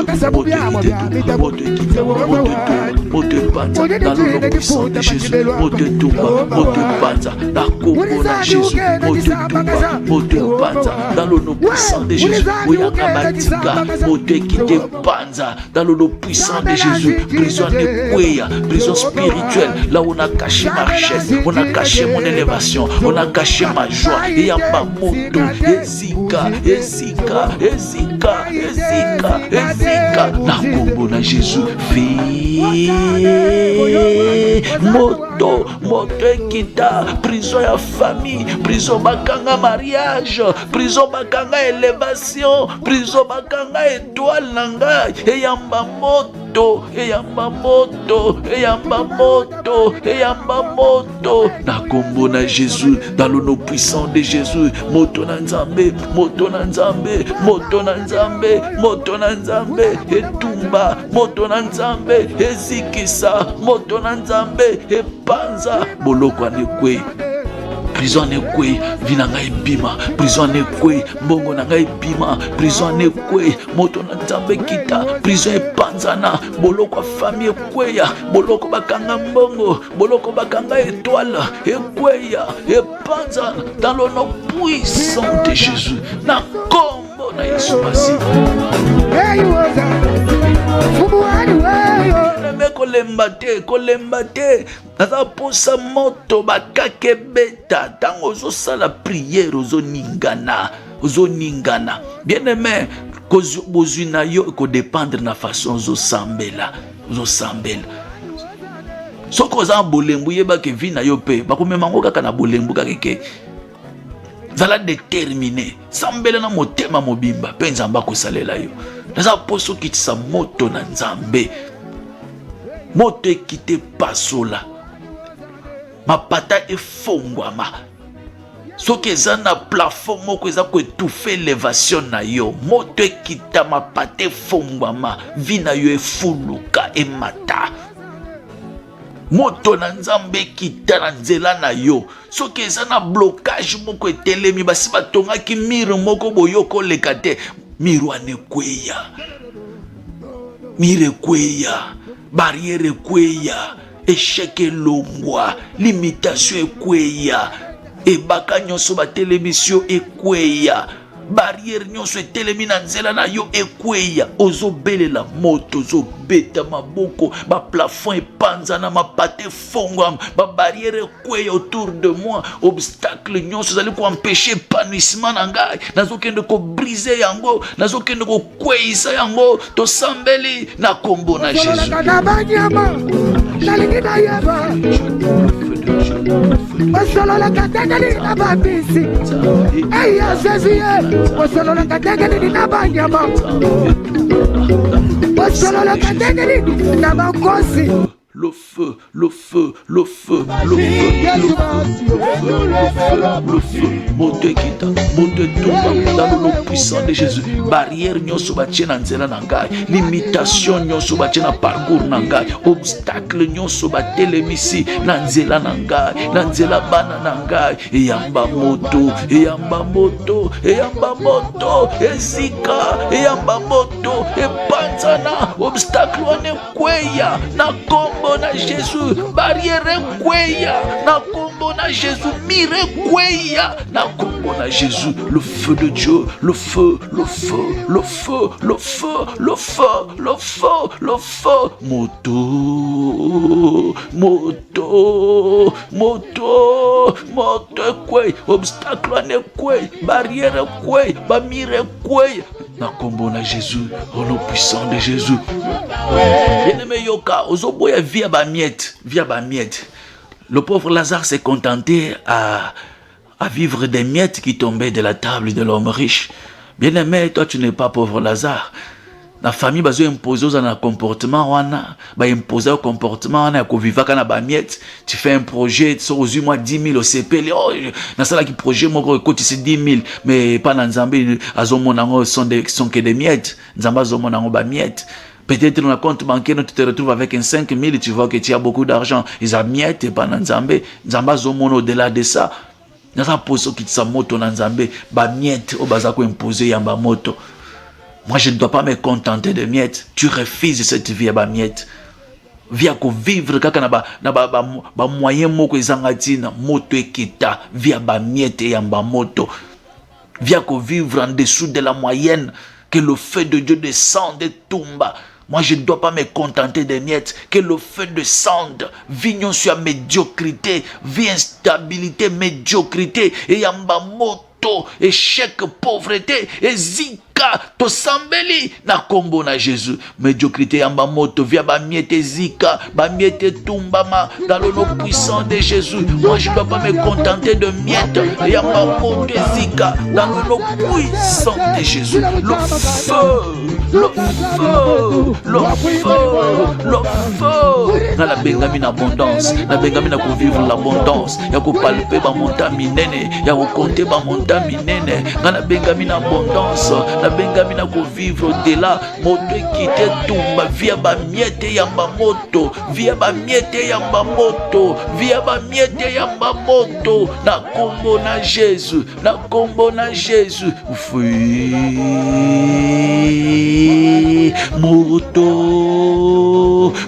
moto panza, dans le nom puissant de Jésus, moto tumba, moto panza, la kombo na Jésus, moto tumba, moto panza, dans le nom puissant de Jésus, oyanga batika, moto ekite panza, dans le nom puissant de Jésus, prison de kweya, prison spirituelle, là où on a caché ma richesse, on a caché mon élévation, on a caché ma joie, et y a pas moto, ezika, na kombo na Jésus, moto ekita, prison ya famille, prison bakanga mariage, prison bakanga élévation, prison bakanga étoile nanga, eyamba moto, na kombo na Jésus, dans le nom puissant de Jésus, moto na nzambe, etumba, moto na nzambe, ezikisa, moto na nzambe, epanza, boloko anekwe. prison nekwe vina ngai bima, prison nekwe mbongo na ngai bima, prison nekwe moto na nzambe kita, prison epanzana boloko famille ekweya, boloko bakanga mbongo, boloko bakanga étoile ekweya epanzana dans le nom puissant de Jésus na kombo na Yesu Masi. kolemba te naza posa moto bakake beta tango ozosala priere ozoningana bien aimé bozwi na yo ekodépendre na façon ozosambela soki oza bolembu yebake vi na yo mpe bakomemango kaka na bolembu kakeke zala déterminé sambela na motema mobimba mpe nzambe akosalela yo. Naza poso kitisa moto na nzambe, moto ekite pasola, mapata efongwama. Soki eza na plafond moko eza koetufe élévation na yo, moto ekita mapata efongwama, vi na yo efuluka emata. Moto na nzambe kita na nzela na yo, soki eza na blocage moko etelemi, basi batongaki mire moko boyoko leka te, mire ekweya, mire ekweya, barrière ekweya, échec elongwa, limitation ekweya, ebaka nyonso batelemisio ekweya, barrière nyonso etelemi na nzela na yo ekweya, ozobelela moto, ozobeta maboko, ba plafond epanzana, mapate fongwa, ba barrière ekweya autour de moi, obstacle nyonso zali ko empêcher épanouissement na ngai, nazokende ko briser yango, nazokende ko kweisa yango, to sambeli na kombo na Jésus. Osolola kategeli na babisi, eya Jésus, osolola kategeli na banyama, osolola kategeli na bakosi. Le feu, le feu, le feu, le feu, le feu, monte kita, monte tomba dans le nom puissant de Jésus. Barrière nyonso batie na nzela na ngai, limitation nyonso batie na parcours na ngai, obstacle nyonso batelemisi na nzela na ngai, na nzela bana na ngai, eyamba moto, eyamba moto, eyamba moto, ezika, eyamba moto, epanzana, obstacle wane kweya, na kombo na Jésus, barrière kweya, na kombo na Jésus, mire kweya, na kombo na Jésus, le feu de Dieu, le feu, le feu, le feu, le feu, le feu, le feu, le feu, moto, moto, moto, moto kwe, obstacle ane kwe, barrière kwe, bamire kwe, na kombo na Jésus, au nom puissant de Jésus. Bien-aimé yoka, ozoboya via ba miette. Le pauvre Lazare s'est contenté à vivre des miettes qui tombaient de la table de l'homme riche. Bien-aimé, toi tu n'es pas pauvre Lazare. La famille bazo imposer aux un comportement wana, ba imposer au comportement wana ko vivaka na ba miette. Tu fais un projet, tu sors aux mois 10 000 au CP, oh na sala qui projet moko côté c'est 10 000 mais pas dans Nzambe azomonango sont que des miettes. Nzamba azomonango ba miettes. Peut-être dans le compte bancaire, tu te retrouves avec un 5 000, tu vois que tu as beaucoup d'argent. Ils ont miette et pas dans Nzambe. Nzamba zomono au-delà de ça. Dans un poste qui te moto dans Nzambe, ba miette au bazako imposé yamba moto. Moi, je ne dois pas me contenter de miettes. Tu refuses cette vie à ba miette. Via ko vivre kaka na ba moyen moko ezangatina moto ekita via ba miette yamba moto. Via ko vivre en dessous de la moyenne, que le feu de Dieu descende et tombe. Moi, je ne dois pas me contenter des miettes. Que le feu descende. Vignon sur médiocrité. Vie instabilité, médiocrité. Et yamba moto. Échec, pauvreté. Et zika. To sambeli. Na kombo na Jésus. Médiocrité yamba moto. Via ba miette zika. Ba miette tumbama. Dans le nom puissant de Jésus. Moi, je ne dois pas me contenter de miettes. Yamba moto zika. Dans le nom puissant de Jésus. Le feu. Le feu, le feu, le feu. Na la bengami na abondance, na bengami na vivre l'abondance. Ya ko palper ba monta minene, ya ko compter ba monta minene. Na bengami na abondance, na nabengami na kovivre au-delà moto ekite tumba via bamiete ya moto via bamiete ya moto via bamiete ya moto na kombo na Jésus na kombo na Jésus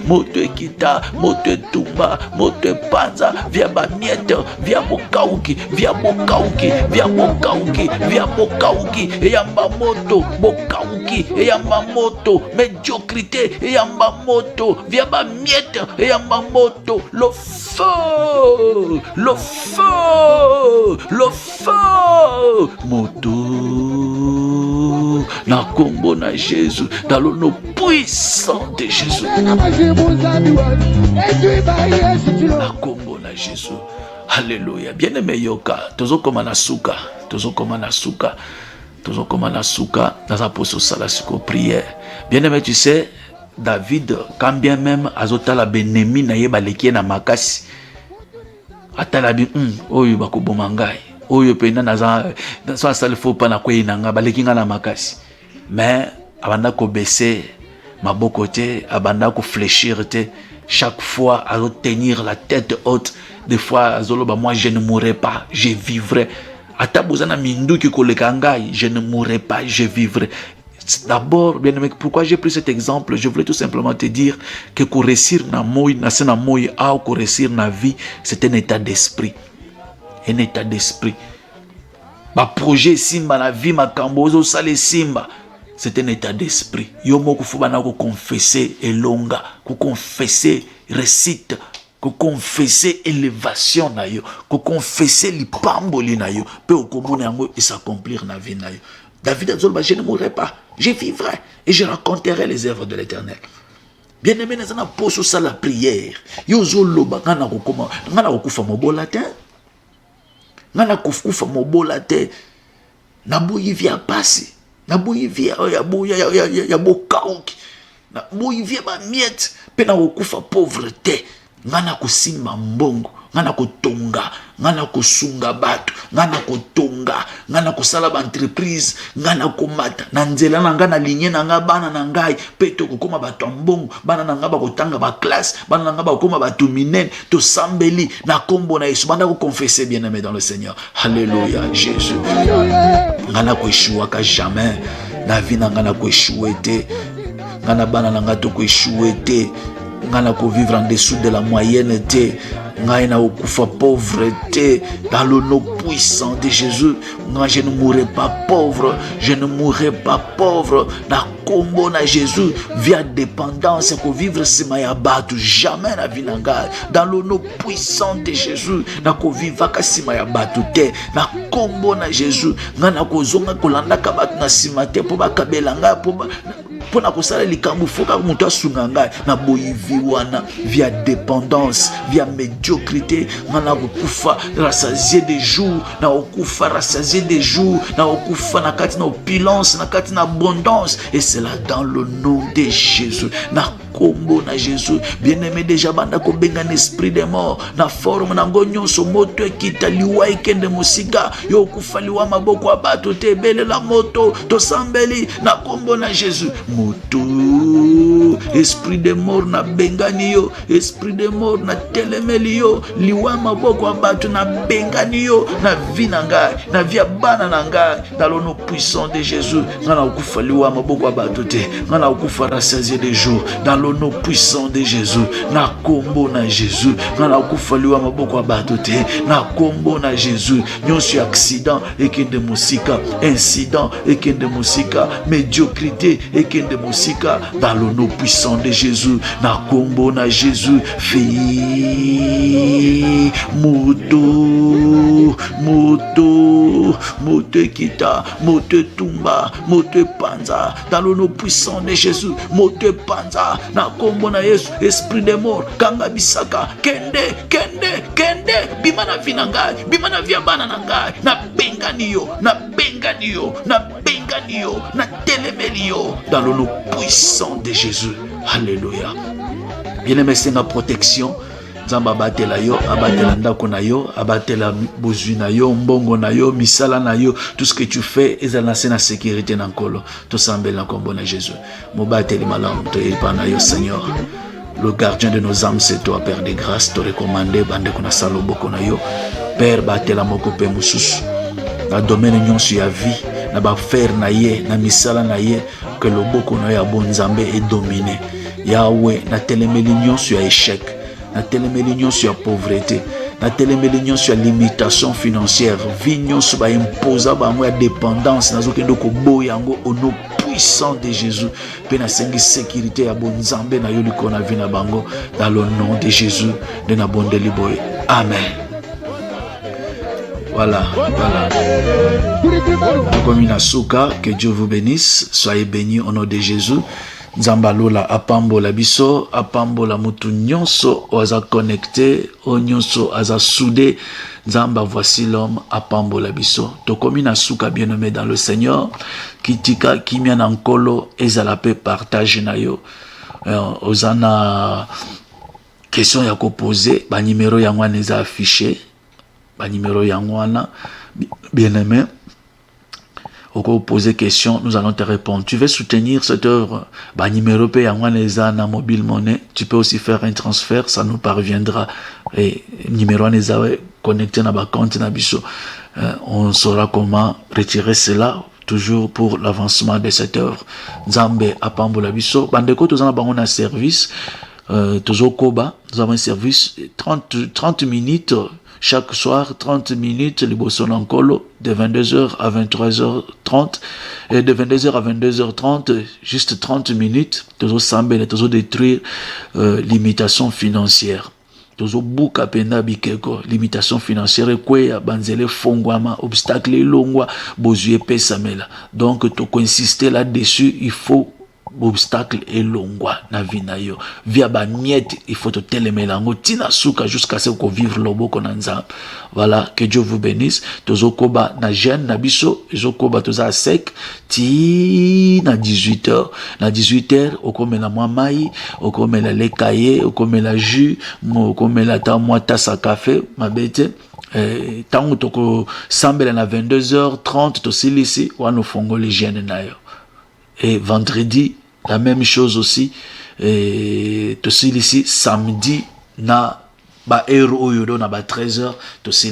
moto ekita moto etumba moto epanza via bamiete via bokauki via bokauki via bokauki via bokauki eyamba moto bokauki eyamba moto médiocrité eyamba moto via bamiete eyamba moto le feu moto na kombo na Jésus dans le nom puissant de Jésus na kombo na Jésus. Alléluia. Bien-aimé yoka, tozo koma na suka dans sa pose sala siko prière. Bien-aimé, tu sais, David, quand bien même azotala benemi na ye baleki na makasi. Atala bi oyo bakoboma ngai. Oyo pe na za so sala fo pa na kwe na nga baleki nga na makasi. Mais abanda ko baisser maboko te, abanda ko fléchir te. Chaque fois à tenir la tête haute. Des fois, moi je ne mourrai pas, je vivrai. Je ne mourrai pas, je vivrai. D'abord, bien aimé, pourquoi j'ai pris cet exemple? Je voulais tout simplement te dire que pour réussir na vie, c'est un état d'esprit. Un état d'esprit. Ma projet simba na vie, ma kambozo sale simba. C'est un état d'esprit. Yomo kufubana ko confesser elonga, ko confesser récite, ko confesser élévation na yo, ko confesser lipamboli na yo, pe okomona yango et s'accomplir na vie na yo. David a dit, je ne mourrai pas, je vivrai et je raconterai les œuvres de l'Éternel. Bien aimé, nous avons posé ça la prière. Yo zoloba ngana ko koma, ngana ko kufa mobola te. Ngana ko kufa mobola te. Na boyi via passer. Na boyi via ya bokauki. Na boyi via ba miette. Pe na okufa pauvreté. Ngana kusimba mbongo. Ngana kotonga. Ngana kosunga bato. Ngana kotonga. Ngana kosala ba entreprise. Ngana komata. Na nzela na ngana linye na nga bana na ngai. Pe to kokoma bato mbongo. Bana na nga ba kotanga ba classe. Bana na nga ba kokoma bato minene. To sambeli. Na kombo na Yesu. Bana ko confesser bien aimé dans le Seigneur. Alléluia. Jésus. Ngana ko échouer ka jamais. Na vie na ngana ko échouer te. Ngana bana na nga to ko échouer te. Ngana ko vivre en dessous de la moyenne te. Ngana okufa pauvreté dans le nom puissant de Jésus. Nga je ne mourrai pas pauvre, je ne mourrai pas pauvre. Na kombo na Jésus via dépendance ko vivre sima ya batu jamais na vie nanga. Dans le nom puissant de Jésus, na ko vivre ka sima ya batu te. Na kombo na Jésus, ngana ko zonga ko landa ka batu na sima te po ba kabela nga po na kosala likambo foka mutu asunga ngai na boyivi wana via dépendance via médiocrité ngana kokufa rassasier des jours na okufa rassasier des jours na okufa na kati na opulence na kati na abondance et c'est là dans le nom de Jésus na kombo na Jésus bien-aimé déjà banda ko benga esprit de mort na forme na ngonyo so moto ekita liwa ikende musika yo okufa liwa maboko abato te bele la moto to sambeli na kombo na Jésus moto esprit de mort na bengani yo esprit de mort na telemeli yo liwa maboko abato na bengani yo na vie na ngai na vie bana na ngai dans le nom puissant de Jésus ngana okufa liwa maboko abato te ngana okufa rassasier des jours dans le nom puissant de Jésus na kombo na Jésus ngana okufa liwa maboko abato te na kombo na Jésus nyonso accident ekende musika incident ekende musika médiocrité ekende musika dans le nom puissant de Jésus na kombo na Jésus fi moto kita moto tumba moto panza dans le nom puissant de Jésus moto panza na kombo na Yesu esprit de mort kanga bisaka kende bima na vinanga bima na via bana na ngai na benganiyo na telemeliyo dans le nom puissant de Jésus. Alléluia. Bien-aimé, c'est ma protection. Nzamba abatela yo, abatela ndako na yo, abatela bozwi na yo, mbongo na yo, misala na yo, tout ce que tu fais est dans la sécurité na nkolo. To sambela na kombo na Jésus. Mobateli malamu to yepa na yo Seigneur. Le gardien de nos âmes c'est toi Père de grâce, te recommander bande ko na saloboko na yo. Père batela moko pe mususu. Na domaine nyonso ya vie, na ba faire na ye, na misala na ye, que le boko na ya bonzambe est dominé. Yahweh, na telemeli nyonso ya échec, na telemeli nyonso ya pauvreté, na telemeli nyonso ya limitation financière, vie nyonso ba imposa ba mo ya dépendance, nazo kendo ko boyango au nom puissant de Jésus. Pe na sengi sécurité ya bonzambe na yo liko na vie na bango dans le nom de Jésus de na bondeli boy. Amen. Voilà. Komina Souka, que Dieu vous bénisse. Soyez bénis au nom de Jésus. Nzambalola apambola biso, apambola mutu nyonso oza connecté, o nyonso aza soudé. Nzamba, voici l'homme apambola biso. Tokomina Souka, bien-aimé dans le Seigneur. Kitika kimia nankolo ezala pe partage na yo. Ozana question ya ko poser, ba numéro ya ngwana eza affiché. Ba numéro ya ngwana, bien-aimé. Au cas où poser question, nous allons te répondre. Tu veux soutenir cette œuvre? Bah, numéro P, na mobile monnaie. Tu peux aussi faire un transfert, ça nous parviendra. Et numéro connecté na ba compte na biso. On saura comment retirer cela, toujours pour l'avancement de cette œuvre. Nzambe apambola biso. Bandeko, tous en avons un service. Toujours Koba, nous avons un service 30 minutes. Chaque soir, 30 minutes, le Bosso Nankolo, de 22h à 23h30, et de 22h à 22h30, juste 30 minutes, toujours sambele, toujours détruire limitation financière. Toujours bouka penda bikeko, limitation financière, kweya, banzele fongwama, obstacle longwa, bozuye pesamela. Donc, to insister là-dessus, il faut obstacle et longwa na vina yo via ba miette, il faut te telemelango tina suka jusqu'à ce qu'on vivre loboko na nzambe. Voilà, que Dieu vous bénisse. Tozokoba na jeune na biso, tozokoba toza sec ti na 18h, na 18h okomela mwa mai, okomela le kaye, okomela jus, okomela ta mwa tasa café mabete. Tango toko sambela na 22h30 to silisi wano fongo les jeunes na yo. Et vendredi, la même chose aussi. Et ici, samedi, na ba héros yodo na ba 13h,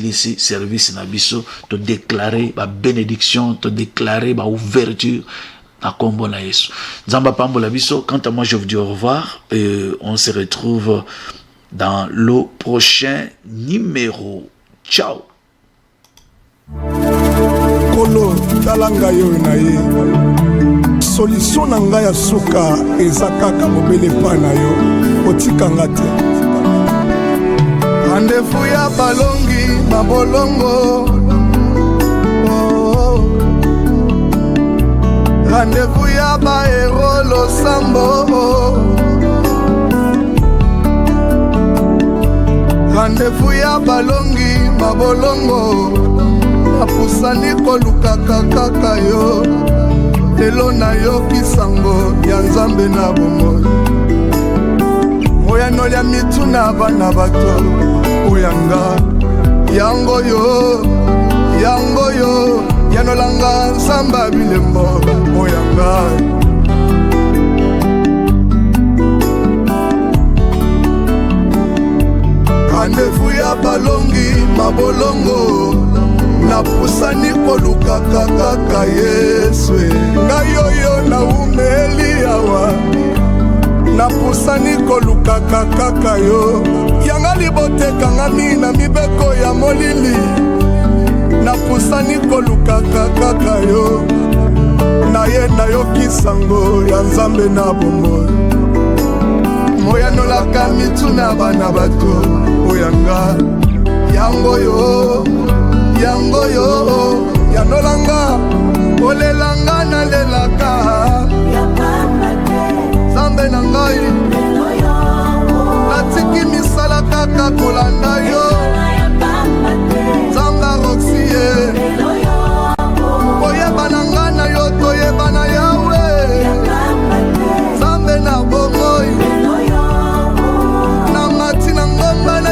ici, service na biso, te déclarer ba bénédiction, te déclarer ba ouverture na kombo na Yesu. Nzamba pambola biso. Quant à moi, je vous dis au revoir et on se retrouve dans le prochain numéro. Ciao. Kolo talanga yo na ye. Solution na ngai ya suka eza kaka mobele pa na yo otikanga te. Rendez-vous ya balongi mabolongo, rendez-vous ya baero losambo, rendez-vous ya balongi mabolongo, apusani kolukaka kaka yo. Lelo na yo kisango ya nzambe na bomoi, moyano ya mituna bana bato oyanga yango yo yanolanga nsamba bilembo oyanga. Rendez-vous ya balongi mabolongo, napusani kolukaka kaka Yesu. Ngai oyo na umeli awa, napusani kolukaka kaka yo. Yanga liboteka ngami na mibeko ya molili, napusani kolukaka kaka yo. Naye na yo kisango ya nzambe na bomoi, moyanolaka mituna bana bato oyanga yango yo yanolanga olelanga na lelaka zambe na ngai natiki misala kaka kolanda yo zanga roxie oyeba na ngai na yo toyeba na yawe zambe na bomoi na mati na ngomba na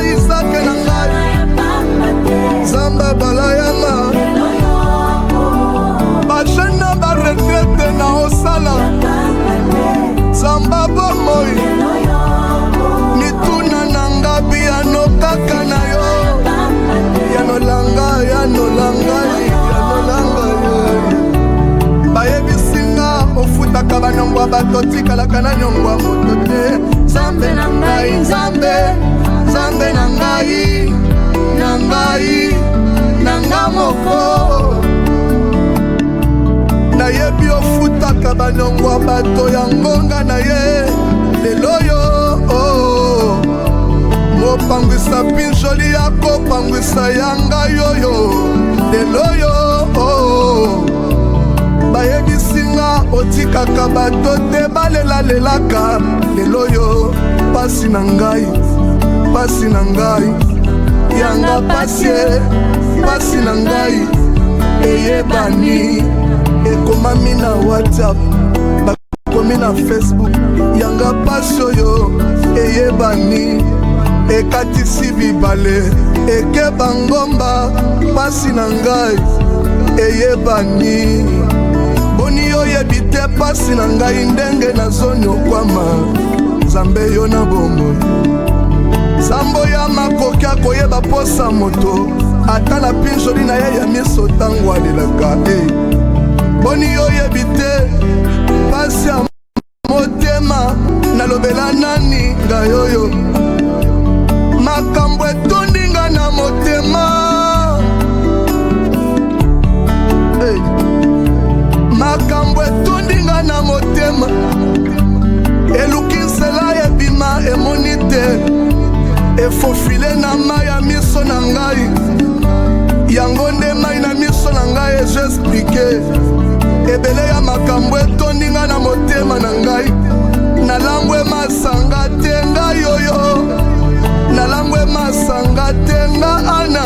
bato tikalaka na nyongwa moto te. Nzambe na ngai, nzambe, nzambe na ngai, na ngai, na nga moko. Nayebi ofutaka banyongwa bato ya ngonga na ye. Lelo yo mopangwisa pinjoli yako pangwisa yanga yoyo. Lelo yo bayebisinga otikaka bato te balelelaka. Lelo yo pasi na ngai, pasi na ngai, yanga pasie, pasi na ngai eyebani. Ekomami na WhatsApp, bakomi na Facebook, yanga pasi oyo eyebani. Ekatisi bibale, ekeba ngomba, pasi na ngai eyebani. Boni oyebi te pasi na ngai ndenge nazonyokwama. Nzambe yo na bomoi, sambo ya makoki akoyeba posa moto, ata na pinjoli na ye ya miso ntango alelaka. Boni oyebi te pasi ya motema, nalobela nani ngai oyo. Makambo etondinga na motema, makambo etondinga na motema. Eluki nsela ebima emoni te, efofile na mai ya miso na ngai. Yango nde mai na miso na ngai ezo explike. Ebele ya makambo etondinga na motema na ngai. Nalangwe masanga te ngai yoyo, nalangwe masanga te nga ana.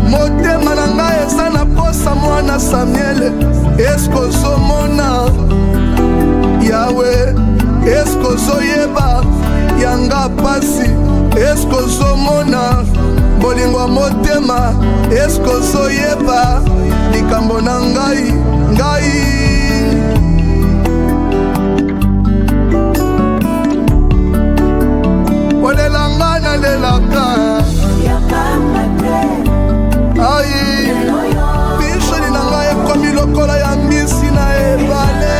Motema na ngai eza na posa mwana Samuele. Esko ozomona Yawe, esko ozoyeba yanga pasi, esko ozomona bolingo motema, esko ozoyeba likambo na ngai, ngai. Olelanga na lelaka ai, pinjoli na ngai ekomi lokola ya mbisi na ebale.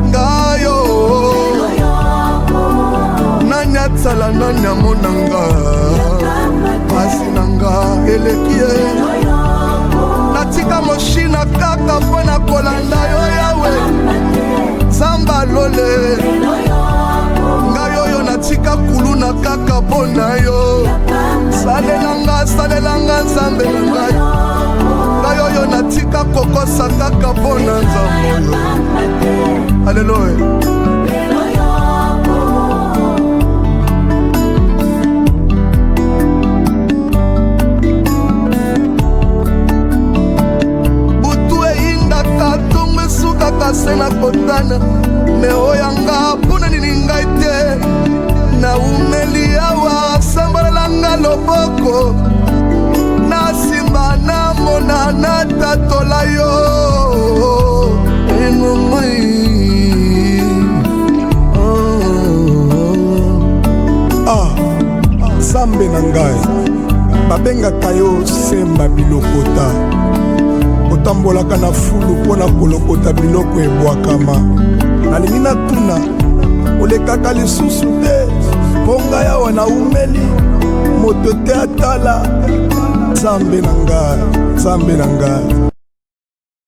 Ngayo nanyatala nanyamonanga, pasi na nga eleki ye. Natika moshina kaka mpo na kolanda yo Yawe, Nzamba lole. Ngai oyo natika kuluna kaka mpo na yo. Salelanga, salelanga Nzambe na ngai. Ngai oyo natika kokosa kaka mpo na Nzambe oyo. Haleluya. Se na kotana me oyanga puna nini ngai te. Na umeli awa sambalanga loboko, na simba na mona na tatola yo enumai. Nzambe na ngai babengaka yo semba bilokota. Otambolaka na fulu mpona kolokota biloko ebwakama. Nalingi natuna olekaka lisusu te, mpo ngai awa na umeli moto te atala. Nzambe na ngai, Nzambe na ngai.